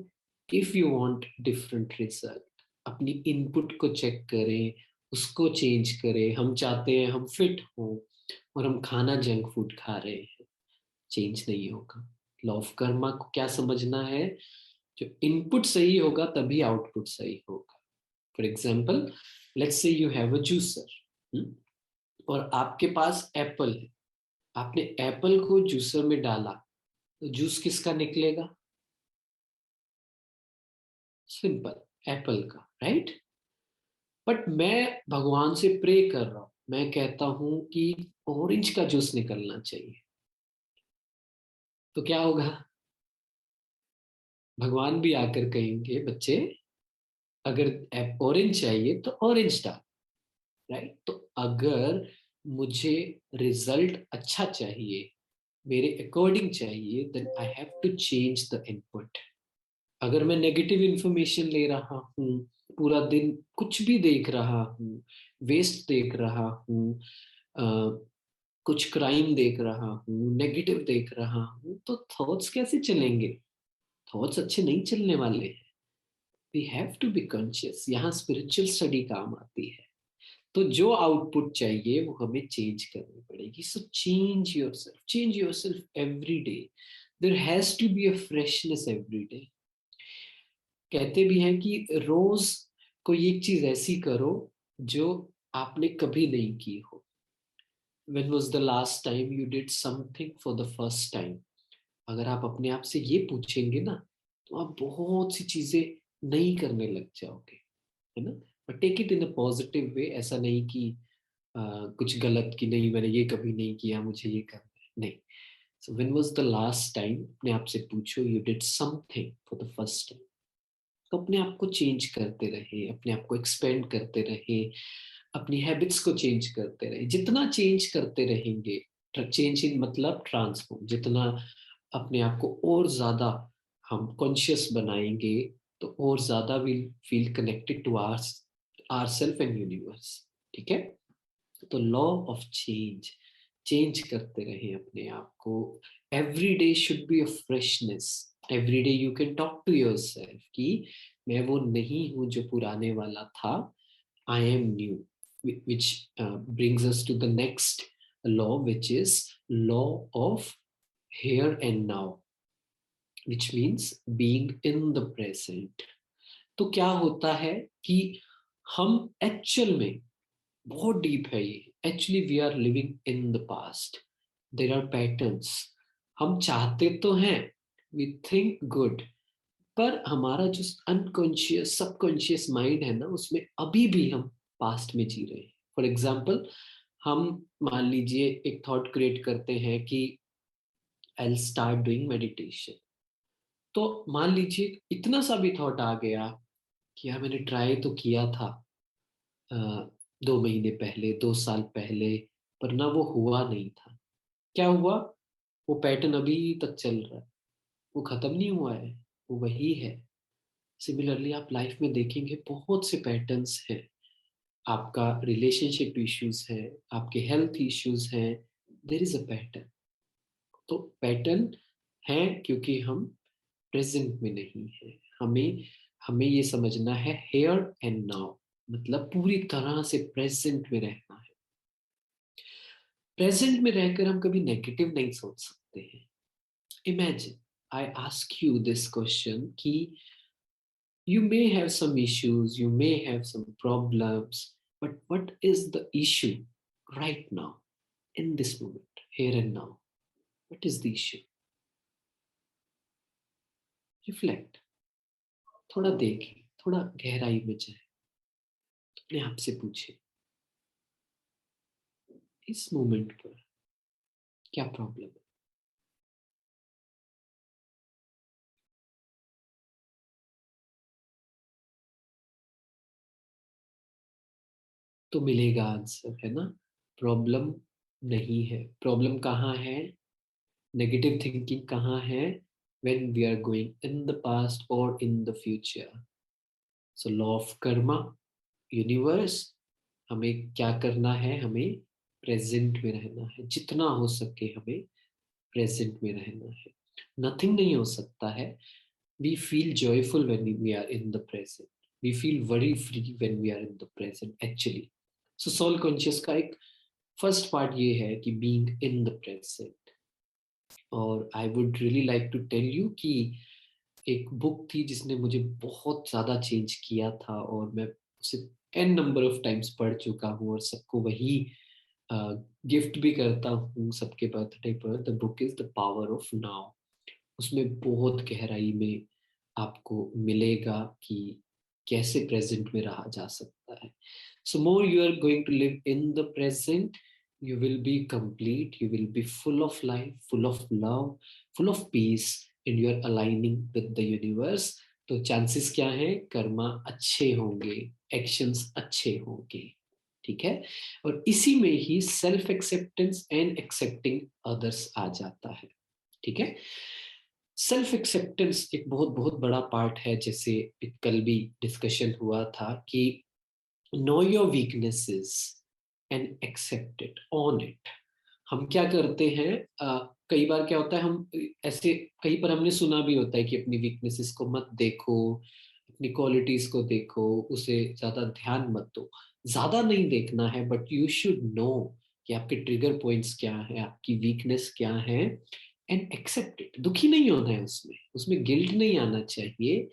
if you want different result. अपनी इनपुट को चेक करें, उसको चेंज करें. हम चाहते हैं हम फिट हों और हम खाना जंक फूड खा रहे हैं, चेंज नहीं होगा. लॉ ऑफ कर्मा को क्या समझना है? जो इनपुट सही होगा तभी आउटपुट सही होगा. For example, let's say you have a juicer, और आपके पास एप्पल है. आपने एप्पल को जूसर में डाला तो जूस किसका निकलेगा? सिंपल, एप्पल का, राइट? बट मैं भगवान से प्रे कर रहा हूं, मैं कहता हूं कि ऑरेंज का जूस निकलना चाहिए, तो क्या होगा? भगवान भी आकर कहेंगे बच्चे, अगर ऑरेंज चाहिए तो ऑरेंज डाल, राइट? तो अगर मुझे रिजल्ट अच्छा चाहिए, मेरे अकॉर्डिंग चाहिए, then I have to change the input. अगर मैं नेगेटिव इंफॉर्मेशन ले रहा हूँ, पूरा दिन कुछ भी देख रहा हूँ, वेस्ट देख रहा हूँ, कुछ क्राइम देख रहा हूँ, नेगेटिव देख रहा हूँ, तो थॉट्स कैसे चलेंगे? थॉट्स अच्छे नहीं चलने वाले हैं. We have to be conscious. यहाँ स्पिरिचुअल स्टडी काम आती है. तो जो आउटपुट चाहिए वो हमें चेंज करनी पड़ेगी. So change yourself every day. There has to be a freshness every day. कहते भी हैं कि रोज कोई एक चीज ऐसी करो जो आपने कभी नहीं की हो. When was the last time you did something for the first time? अगर आप अपने आप से ये पूछेंगे ना, तो आप बहुत सी चीजें नहीं करने लग जाओगे, है ना? But take it in a positive way. ऐसा नहीं कि कुछ गलत, कि नहीं मैंने ये कभी नहीं किया, मुझे ये करना है, नहीं. So when was the last time, अपने आप से पूछो, you did something for the first time. तो अपने आप को चेंज करते रहे, अपने आप को एक्सपेंड करते रहे, अपनी हैबिट्स को चेंज करते रहे. जितना चेंज करते रहेंगे, चेंज इन मतलब ट्रांसफॉर्म, जितना अपने आप को और ज्यादा हम कॉन्शियस बनाएंगे, तो और ज्यादा will feel connected to our self and universe. ठीक है? तो लॉ ऑफ चेंज, चेंज करते रहें अपने आप को. Every day should be a freshness. Every day you can talk to yourself कि मैं वो नहीं हूं जो पुराने वाला था, I am new. which brings us to the next law, which is law of here and now, which means being in the present. तो क्या होता है कि हम एक्चुअल में, बहुत डीप है ये, actually we are living in the past. There are patterns. हम चाहते तो हैं, वी थिंक गुड, पर हमारा जो अनकॉन्शियस सबकॉन्शियस माइंड है ना, उसमें अभी भी हम पास्ट में जी रहे हैं. फॉर एग्जाम्पल, हम मान लीजिए एक थॉट क्रिएट करते हैं कि आई स्टार्ट डूइंग मेडिटेशन. तो मान लीजिए इतना सा भी थॉट आ गया कि यार मैंने ट्राई तो किया था 2 महीने पहले, 2 साल पहले, पर ना वो हुआ नहीं था. क्या हुआ? वो पैटर्न अभी तक चल रहा है, वो खत्म नहीं हुआ है, वो वही है. सिमिलरली आप लाइफ में देखेंगे बहुत से पैटर्न्स हैं. आपका रिलेशनशिप इश्यूज है, आपके हेल्थ इश्यूज हैं, देर इज अ पैटर्न. तो पैटर्न है क्योंकि हम प्रेजेंट में नहीं है. हमें हमें ये समझना है हेयर एंड नाउ, मतलब पूरी तरह से प्रेजेंट में रहना है. प्रेजेंट में रहकर हम कभी नेगेटिव नहीं सोच सकते हैं. Imagine, I ask you this question कि you may have some issues, you may have some problems, but what is the issue right now, in this moment, here and now? What is the issue? Reflect. थोड़ा देखें, थोड़ा गहराई में जाए, अपने आप से पूछे इस मोमेंट पर क्या प्रॉब्लम है। तो मिलेगा आंसर, है ना। प्रॉब्लम नहीं है। प्रॉब्लम कहाँ है, नेगेटिव थिंकिंग कहाँ है, when we are going in the past or in the future. So law of karma, universe, हमें क्या करना है, हमें प्रेजेंट में रहना है, जितना हो सके हमें प्रेजेंट में रहना है। नथिंग नहीं हो सकता है। We feel joyful when we are in the present, we feel very free when we are in the present actually. So soul conscious का एक फर्स्ट पार्ट ये है कि बीइंग इन द प्रेजेंट। और I would really like to tell you कि एक book थी जिसने मुझे बहुत ज़्यादा चेंज किया था, और मैं उसे एन नंबर ऑफ टाइम्स पढ़ चुका हूँ, और सबको वही गिफ्ट भी करता हूँ सबके बर्थडे पर। The book is the power of now. उसमें बहुत गहराई में आपको मिलेगा कि कैसे प्रेजेंट में रहा जा सकता है। So more you are going to live in the present, you will be complete, you will be full of life, full of love, full of peace, and you are aligning with the universe. तो chances क्या है, कर्मा अच्छे होंगे, actions अच्छे होंगे। ठीक है। और इसी में ही self acceptance and accepting others आ जाता है। ठीक है। सेल्फ एक्सेप्टेंस एक बहुत बहुत बड़ा पार्ट है, जैसे कल भी डिस्कशन हुआ था कि know your weaknesses and accept it, on it. हम क्या करते हैं, कई बार क्या होता है, हम ऐसे कहीं पर हमने सुना भी होता है कि अपनी वीकनेसेस को मत देखो, अपनी क्वालिटीज को देखो, उसे ज्यादा ध्यान मत दो। ज्यादा नहीं देखना है, बट यू शुड नो कि आपके ट्रिगर पॉइंट्स क्या है, आपकी वीकनेस क्या है, एंड एक्सेप्ट इट। दुखी नहीं होना है उसमें, उसमें गिल्ट नहीं आना चाहिए।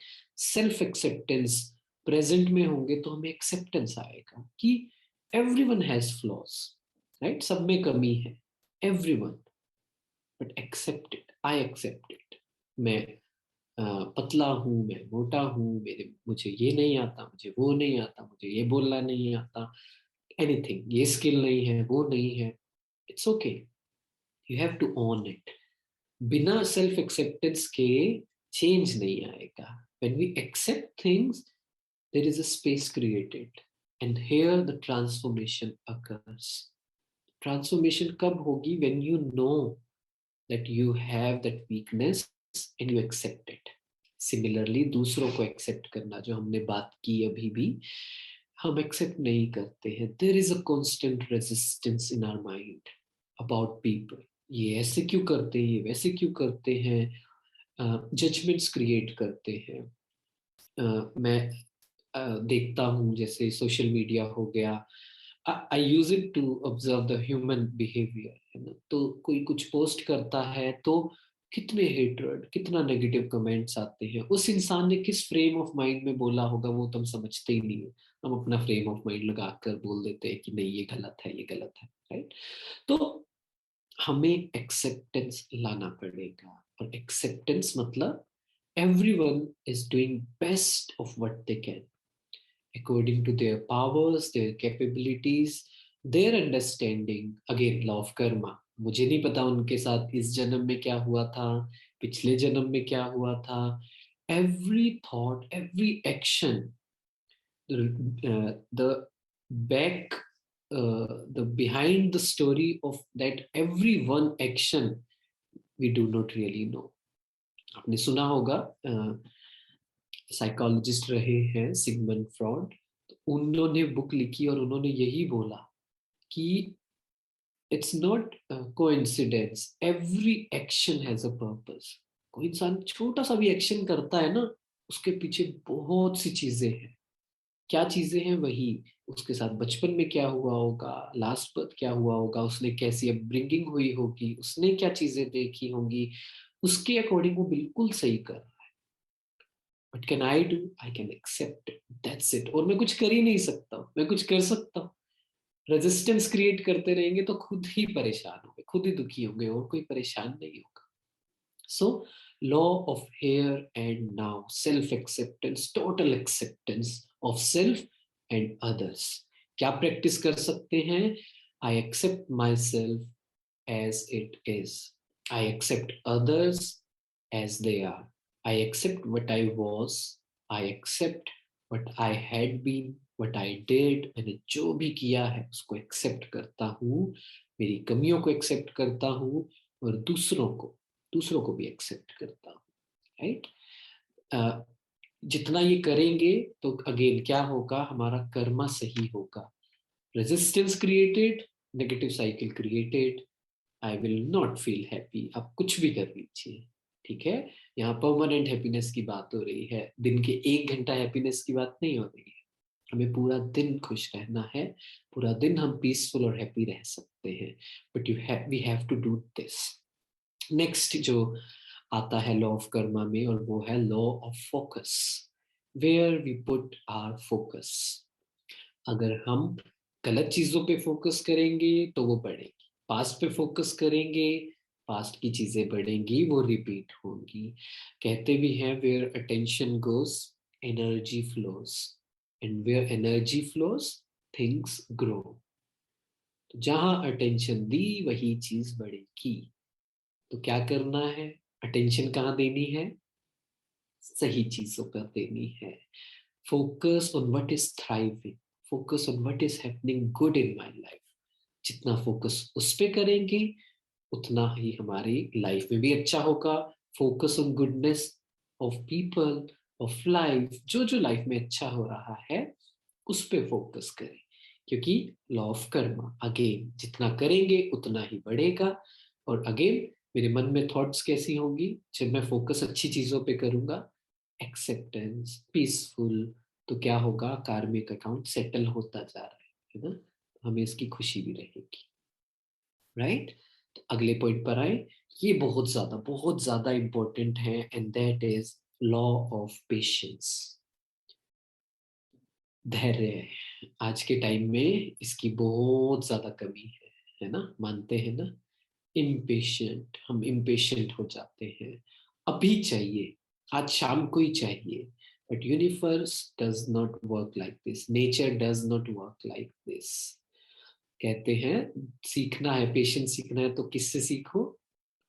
सेल्फ एक्सेप्टेंस, प्रेजेंट में होंगे तो हमें एक्सेप्टेंस आएगा कि एवरीवन हैज फ्लॉज, राइट, सब में कमी है, everyone, but accept it, I accept it. मैं पतला हूं, मैं मोटा हूं, मेरे मुझे ये नहीं आता, मुझे वो नहीं आता, मुझे ये बोलना नहीं आता, एनीथिंग, ये स्किल नहीं है, वो नहीं है, it's okay, you have to own it. बिना सेल्फ एक्सेप्टेंस के चेंज नहीं आएगा। When we accept things, there is a space created, and here the transformation occurs. Transformation कब होगी, when you know that you have that weakness and you accept it. Similarly दूसरों को accept करना, जो हमने बात की अभी भी, हम accept नहीं करते हैं। There is a constant resistance in our mind about people. ये ऐसे क्यों करते हैं, ये वैसे क्यों करते हैं, जजमेंट्स क्रिएट करते हैं। मैं देखता हूँ, जैसे सोशल मीडिया हो गया, I use it to observe the human behaviour, है ना। तो कोई कुछ पोस्ट करता है तो कितने हेटरेड, कितना नेगेटिव कमेंट्स आते हैं। उस इंसान ने किस फ्रेम ऑफ माइंड में बोला होगा वो तो हम समझते ही नहीं है। हम अपना फ्रेम ऑफ माइंड लगा कर बोल देते हैं कि नहीं ये गलत है, ये गलत है, राइट। तो हमें एक्सेप्टेंस लाना पड़ेगा, और एक्सेप्टेंस मतलब everyone is doing best of what they can according to their powers, their capabilities, their understanding. Again, law of karma, मुझे नहीं पता उनके साथ इस जन्म में क्या हुआ था, पिछले जन्म में क्या हुआ था। Every thought, every action, the back, the behind the story of that every one action, we do not really know. आपने सुना होगा, साइकोलॉजिस्ट रहे हैं सिगमंड फ्रॉड, तो उन्होंने बुक लिखी और उन्होंने यही बोला कि it's not coincidence, every action has a purpose. कोई इंसान छोटा सा भी एक्शन करता है ना, उसके पीछे बहुत सी चीजें हैं। क्या चीजें हैं, वही उसके साथ बचपन में क्या हुआ होगा, लास्ट बर्थ क्या हुआ होगा, उसने कैसी अपब्रिंगिंग हुई होगी, उसने क्या चीजें देखी होंगी, उसके अकॉर्डिंग वो बिल्कुल सही कर। What can I do? I can accept it. That's it. और मैं कुछ कर ही नहीं सकता हूँ, मैं कुछ कर सकता हूँ। रेजिस्टेंस क्रिएट करते रहेंगे तो खुद ही परेशान होंगे, खुद ही दुखी होंगे, और कोई परेशान नहीं होगा। So law of here and now, self acceptance, total acceptance of self and others. क्या प्रैक्टिस कर सकते हैं? I accept myself as it is. I accept others as they are. I accept what I was. I accept what I had been, what I did. मैंने जो भी किया है उसको एक्सेप्ट करता हूँ, मेरी कमियों को एक्सेप्ट करता हूँ, और दूसरों को भी एक्सेप्ट करता हूँ। राइट? जितना ये करेंगे तो अगेन क्या होगा, हमारा कर्मा सही होगा। Resistance created, negative cycle created, I will not feel happy. आप कुछ भी कर लीजिए, ठीक है? यहाँ परमानेंट हैप्पीनेस की बात हो रही है, दिन के 1 घंटा हैप्पीनेस की बात नहीं हो रही है। हमें पूरा दिन खुश रहना है, पूरा दिन हम पीसफुल और हैप्पी रह सकते हैं, but we have to do this. Next जो आता है लॉ ऑफ कर्मा में, और वो है law of focus, where we put our focus. अगर हम गलत चीजों पे फोकस करेंगे तो वो बढ़ेगी, पास्ट पे फोकस करेंगे पास्ट की चीजें बढ़ेंगी, वो रिपीट होंगी। कहते भी हैं where attention goes energy flows, and where energy flows things grow. तो जहां अटेंशन दी वही चीज बढ़ेगी। तो क्या करना है? अटेंशन कहाँ देनी है? सही चीजों पर देनी है। Focus on what is thriving, focus on what is happening good in my life. जितना फोकस उस पे करेंगे उतना ही हमारी लाइफ में भी अच्छा होगा। Focus on goodness of people, of life, जो जो लाइफ में अच्छा हो रहा है उस पे फोकस करें, क्योंकि लॉ ऑफ कर्मा, अगेन जितना करेंगे उतना ही बढ़ेगा। और अगेन मेरे मन में थॉट्स कैसी होंगी जब मैं फोकस अच्छी चीजों पे करूंगा? Acceptance, peaceful. तो क्या होगा? कार्मिक अकाउंट सेटल होता जा रहा है ना? हमें इसकी खुशी भी रहेगी। राइट? तो अगले पॉइंट पर आए, ये बहुत ज्यादा इंपॉर्टेंट है, and that is law of patience, धैर्य। आज के टाइम में इसकी बहुत ज्यादा कमी है ना? मानते हैं ना? इम्पेशेंट, हम इम्पेशेंट हो जाते हैं, अभी चाहिए, आज शाम को ही चाहिए। But universe does not work like this, nature does not work like this. कहते हैं सीखना है, पेशेंस सीखना है तो किससे सीखो?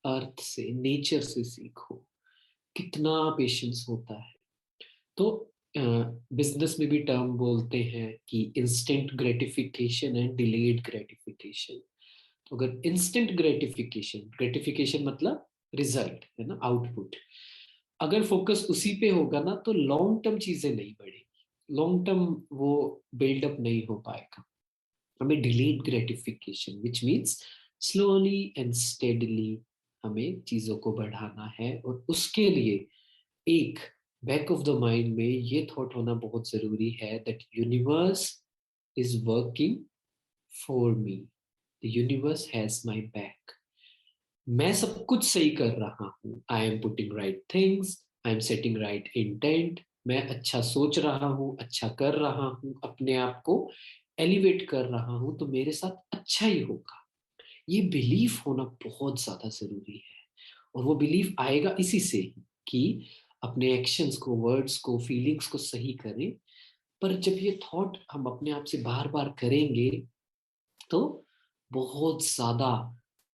अर्थ से, नेचर से सीखो। कितना पेशेंस होता है। तो बिजनेस में भी टर्म बोलते हैं कि instant gratification and delayed gratification. तो अगर इंस्टेंट ग्रेटिफिकेशन, ग्रेटिफिकेशन मतलब रिजल्ट है ना, आउटपुट, अगर फोकस उसी पे होगा ना तो लॉन्ग टर्म चीजें नहीं बढ़ेगी, लॉन्ग टर्म वो बिल्डअप नहीं हो पाएगा। हमें delayed gratification which means slowly and steadily हमें चीजों को बढ़ाना है, और उसके लिए एक बैक ऑफ द माइंड में ये थॉट होना बहुत जरूरी है that universe is working for me, the universe has my back. मैं सब कुछ सही कर रहा हूँ, आई am putting right things, I am setting right intent, मैं अच्छा सोच रहा हूँ, अच्छा कर रहा हूँ, अपने आप को एलिवेट कर रहा हूँ, तो मेरे साथ अच्छा ही होगा। ये बिलीफ होना बहुत ज्यादा जरूरी है, और वो बिलीफ आएगा इसी से ही कि अपने एक्शंस को, वर्ड्स को, फीलिंग्स को सही करें। पर जब ये थॉट हम अपने आप से बार बार करेंगे तो बहुत ज्यादा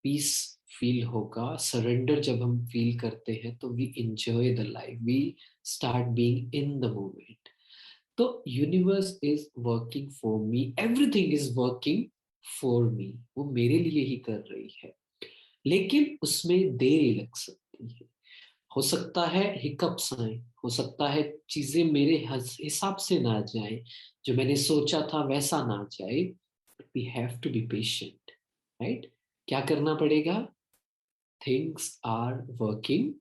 पीस फील होगा। सरेंडर जब हम फील करते हैं तो we enjoy the life, we start being in the moment. तो universe is working for me, everything is working for me, वो मेरे लिए ही कर रही है। लेकिन उसमें देरी लग सकती है, हो सकता है हिकअप्स आए, हो सकता है चीजें मेरे हिसाब से ना जाए, जो मैंने सोचा था वैसा ना जाए, but we have to be patient. Right? क्या करना पड़ेगा? Things are working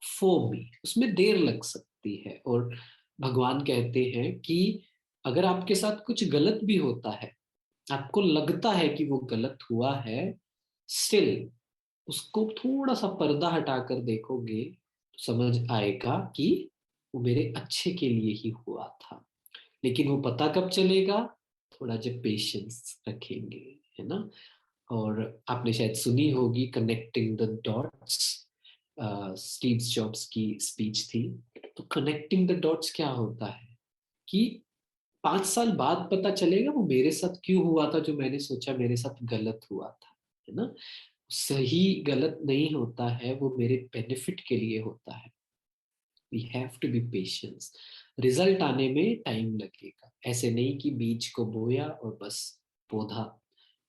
for me, उसमें देर लग सकती है। और भगवान कहते हैं कि अगर आपके साथ कुछ गलत भी होता है, आपको लगता है कि वो गलत हुआ है, स्टिल उसको थोड़ा सा पर्दा हटाकर देखोगे तो समझ आएगा कि वो मेरे अच्छे के लिए ही हुआ था। लेकिन वो पता कब चलेगा? थोड़ा जब पेशेंस रखेंगे, है ना? और आपने शायद सुनी होगी connecting the dots. Steve jobs की स्पीच थी। तो कनेक्टिंग द डॉट्स क्या होता है कि 5 साल बाद पता चलेगा वो मेरे साथ क्यों हुआ था, जो मैंने सोचा मेरे साथ गलत हुआ था, है ना। सही गलत नहीं होता है, वो मेरे बेनिफिट के लिए होता है। We have to be patience. Result आने में टाइम लगेगा, ऐसे नहीं कि बीज को बोया और बस पौधा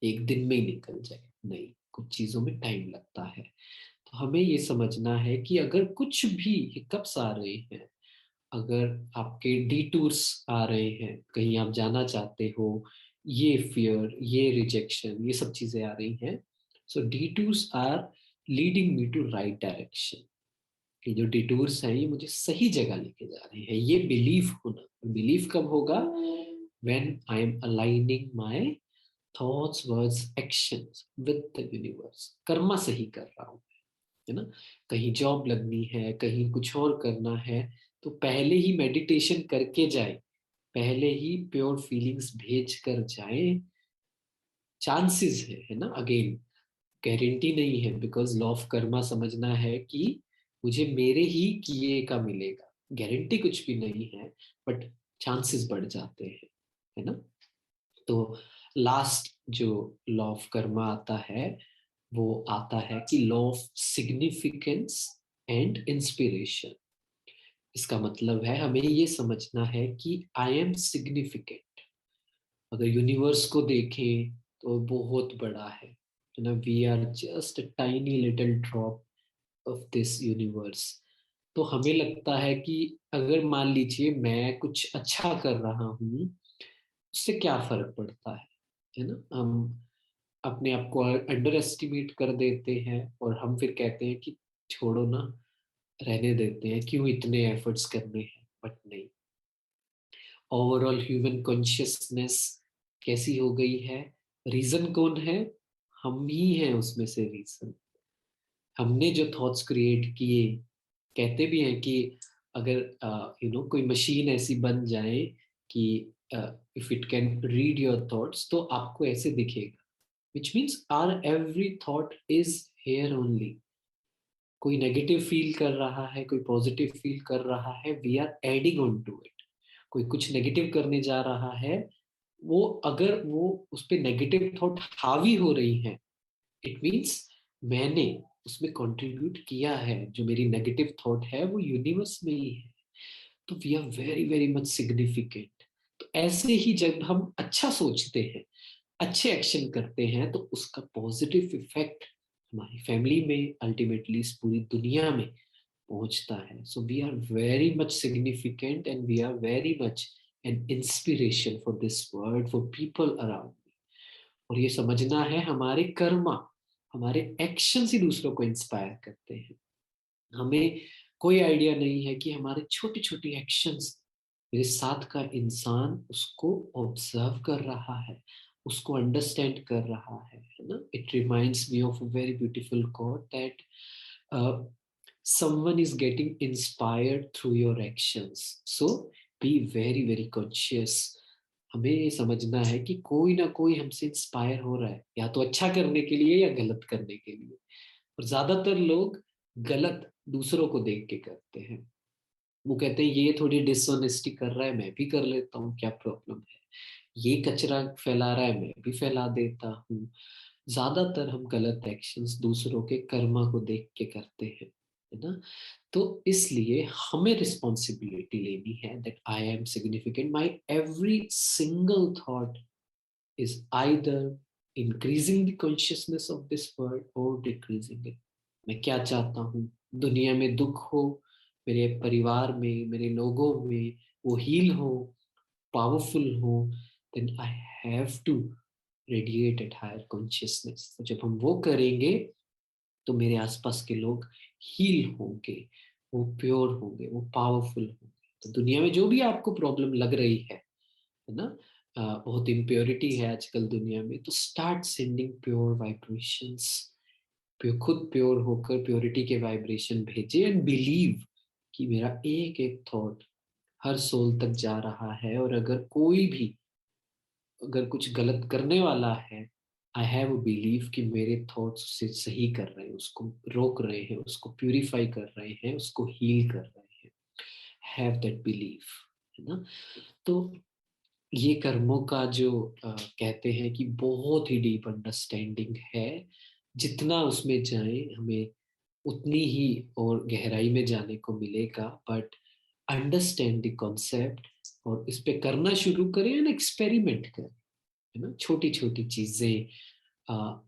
एक दिन में ही निकल जाए, नहीं, कुछ चीजों में टाइम लगता है। तो हमें ये समझना है कि अगर कुछ भी हिकअप्स आ रहे हैं, अगर आपके डिटूर्स आ रहे हैं, कहीं आप जाना चाहते हो, ये फियर, ये रिजेक्शन, ये सब चीजें आ रही हैं, so detours are leading me to right direction. कि जो डिटूर्स हैं ये मुझे सही जगह लेके जा रहे हैं, ये बिलीव होना। बिलीव कब होगा? When I am aligning my thoughts words actions with the universe. Karma सही कर रहा हूँ, है ना। कहीं जॉब लगनी है, कहीं कुछ और करना है, तो पहले ही मेडिटेशन करके जाए, पहले ही प्योर फीलिंग्स भेज कर जाए। चांसेस है ना, अगेन गारंटी नहीं है, बिकॉज लॉ ऑफ कर्मा समझना है कि मुझे मेरे ही किए का मिलेगा, गारंटी कुछ भी नहीं है, बट चांसेस बढ़ जाते हैं, है ना। तो लास्ट जो लॉ ऑफ कर्मा आता है, वो आता है कि law of significance and inspiration. इसका मतलब है हमें ये समझना है कि आई एम सिग्निफिकेंट। अगर यूनिवर्स को देखें तो बहुत बड़ा है ना। We are just a tiny little drop of this universe. तो हमें लगता है कि अगर मान लीजिए मैं कुछ अच्छा कर रहा हूँ, उससे क्या फर्क पड़ता है ना। हम अपने आप को अंडर एस्टिमेट कर देते हैं और हम फिर कहते हैं कि छोड़ो ना, रहने देते हैं, क्यों इतने एफर्ट्स करने हैं। बट नहीं, ओवरऑल ह्यूमन कॉन्शियसनेस कैसी हो गई है? रीजन कौन है? हम ही हैं उसमें से रीजन। हमने जो थॉट्स क्रिएट किए। कहते भी हैं कि अगर कोई मशीन ऐसी बन जाए कि if it can read your thoughts, तो आपको ऐसे दिखेगा, which means are every thought is here only. कोई नेगेटिव फील कर रहा है, कोई पॉजिटिव फील कर रहा है, we are adding on to it. कोई कुछ नेगेटिव करने जा रहा है, वो अगर वो उस पे नेगेटिव थॉट हावी हो रही है, इट मीन्स मैंने उसमें कंट्रीब्यूट किया है। जो मेरी नेगेटिव थॉट है वो यूनिवर्स में ही है। तो we are very very much significant. तो ऐसे ही जब हम अच्छा सोचते हैं, अच्छे एक्शन करते हैं, तो उसका पॉजिटिव इफेक्ट हमारी फैमिली में, अल्टीमेटली इस पूरी दुनिया में पहुंचता है। So we are very much significant and we are very much an inspiration for this world, for people around. और ये समझना है हमारे कर्मा, हमारे एक्शन ही दूसरों को इंस्पायर करते हैं। हमें कोई आइडिया नहीं है कि हमारे छोटी छोटी एक्शंस, मेरे साथ का इंसान उसको ऑब्जर्व कर रहा है, उसको अंडरस्टैंड कर रहा है ना। It reminds me of a very beautiful coat that someone is getting inspired through your actions, so be very very conscious। हमें ये समझना है कि कोई ना कोई हमसे इंस्पायर हो रहा है, या तो अच्छा करने के लिए या गलत करने के लिए। और ज्यादातर लोग गलत दूसरों को देख के करते हैं। वो कहते हैं ये थोड़ी डिसऑनेस्टी कर रहा है, मैं भी कर लेता हूँ, क्या प्रॉब्लम है। ये कचरा फैला रहा है, मैं भी फैला देता हूँ। ज्यादातर हम गलत एक्शंस दूसरों के कर्मा को देख के करते हैं, है ना। तो इसलिए हमें रिस्पॉन्सिबिलिटी लेनी है that I am significant. My every single thought is either increasing the consciousness of this world और डिक्रीजिंग इट। मैं क्या चाहता हूँ? दुनिया में दुख हो, मेरे परिवार में, मेरे लोगों में वो हील हो, पावरफुल हो, then I have to radiate at higher consciousness. तो जब हम वो करेंगे, तो मेरे आसपास के लोग हील होंगे, वो प्योर होंगे, वो पावरफुल होंगे। तो दुनिया में जो भी आपको प्रॉब्लम लग रही है ना, बहुत इम्प्योरिटी है आजकल दुनिया में, तो स्टार्ट सेंडिंग प्योर वाइब्रेशंस। खुद प्योर होकर प्योरिटी के वाइब्रेशन भेजे एंड बिलीव कि मेरा एक एक थॉट हर सोल तक जा रहा है। और अगर कोई भी अगर कुछ गलत करने वाला है, आई हैव अ बिलीव कि मेरे थॉट्स उसे सही कर रहे हैं, उसको रोक रहे हैं, उसको प्यूरिफाई कर रहे हैं, उसको हील कर रहे हैं। हैव दैट बिलीफ, है ना? तो ये कर्मों का जो कहते हैं कि बहुत ही डीप अंडरस्टैंडिंग है। जितना उसमें जाए हमें उतनी ही और गहराई में जाने को मिलेगा। बट अंडरस्टैंड द कॉन्सेप्ट और इस पे करना शुरू करें एंड एक्सपेरिमेंट करें, है ना? छोटी छोटी चीजें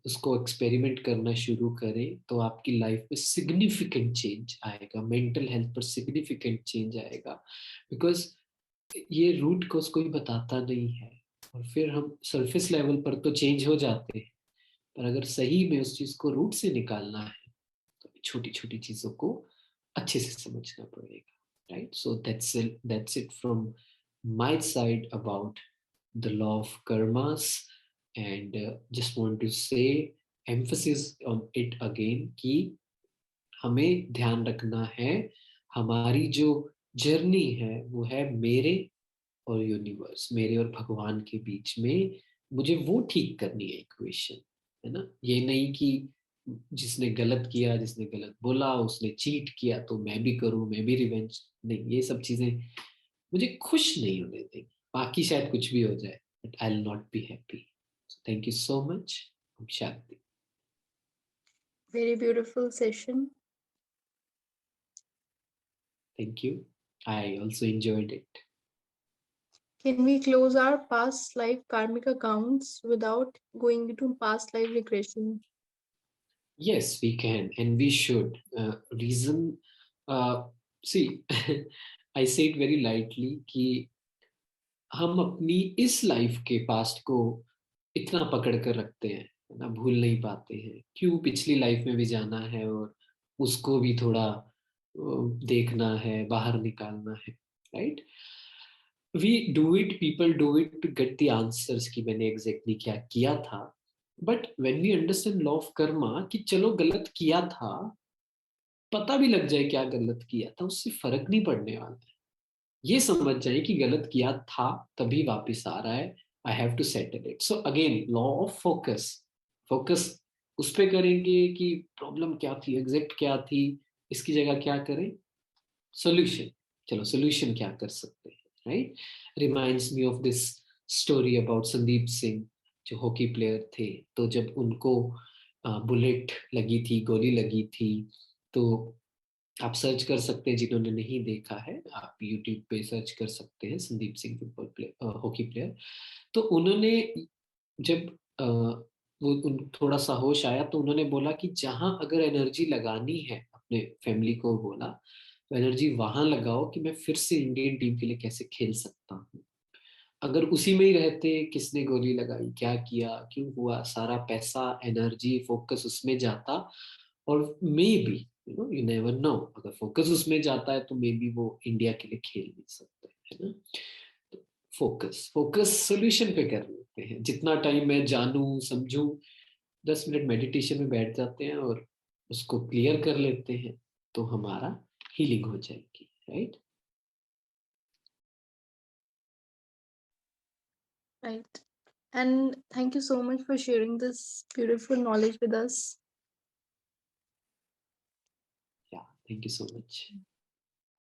उसको एक्सपेरिमेंट करना शुरू करें तो आपकी लाइफ में सिग्निफिकेंट चेंज आएगा, मेंटल हेल्थ पर सिग्निफिकेंट चेंज आएगा। बिकॉज ये रूट कोज कोई बताता नहीं है, और फिर हम सरफेस लेवल पर तो चेंज हो जाते हैं, पर अगर सही में उस चीज को रूट से निकालना है तो छोटी छोटी चीजों को अच्छे से समझना पड़ेगा, right? So that's it from my side about the law of karmas. And just want to say emphasis on it again कि हमें ध्यान रखना है हमारी जो जर्नी है वो है मेरे और यूनिवर्स, मेरे और भगवान के बीच में। मुझे वो ठीक करनी है इक्वेशन, है ना? ये नहीं कि जिसने गलत किया, जिसने गलत बोला, उसने चीट किया तो मैं भी करूं, मैं भी रिवेंज। नहीं, ये सब चीजें मुझे खुश नहीं होने देंगी। बाकी शायद कुछ भी हो जाए, but I will not be happy. Thank you so much. Shanti. Very beautiful session. Thank you. I also enjoyed it. Can we close our past life karmic accounts without going into past life regression? Yes, we can and we should. Reason, see, I say it very lightly कि हम अपनी इस life के past को इतना पकड़ कर रखते हैं, है ना? भूल नहीं पाते हैं। क्यों? पिछली लाइफ में भी जाना है और उसको भी थोड़ा देखना है, बाहर निकालना है, right? We do it, people do it to get the answers कि मैंने एग्जैक्टली क्या किया था। बट व्हेन वी अंडरस्टैंड लॉ ऑफ कर्मा कि चलो गलत किया था, पता भी लग जाए क्या गलत किया था, उससे फर्क नहीं पड़ने वाला है। ये समझ जाए कि गलत किया था तभी वापस आ रहा है, I have to settle it. So again law of focus. Focus उस पे करेंगे कि प्रॉब्लम क्या थी, एग्जैक्ट क्या थी, इसकी जगह क्या करें? सोल्यूशन। चलो सोल्यूशन क्या कर सकते हैं, right? Reminds me of this story about Sandeep Singh, जो हॉकी प्लेयर थे। तो जब उनको बुलेट लगी थी, गोली लगी थी, तो आप सर्च कर सकते हैं, जिन्होंने नहीं देखा है आप यूट्यूब पे सर्च कर सकते हैं Sandeep Singh football player, hockey player. तो उन्होंने जब वो उन थोड़ा सा होश आया तो उन्होंने बोला कि जहां अगर एनर्जी लगानी है, अपने फैमिली को बोला, तो एनर्जी वहां लगाओ कि मैं फिर से इंडियन टीम के लिए कैसे खेल सकता हूँ। अगर उसी में ही रहते, किसने गोली लगाई, क्या किया, क्यों हुआ, सारा पैसा, एनर्जी, फोकस उसमें जाता, और may be you never know, अगर फोकस उसमें जाता है तो मे बी वो इंडिया के लिए खेल नहीं सकते, है ना? तो फोकस फोकस सोल्यूशन पे कर लेते हैं। जितना टाइम मैं जानूं समझूं, 10 मिनट मेडिटेशन में बैठ जाते हैं और उसको क्लियर कर लेते हैं, तो हमारा हीलिंग हो जाएगी, right? Right. And thank you so much for sharing this beautiful knowledge with us. या थैंक यू सो मच।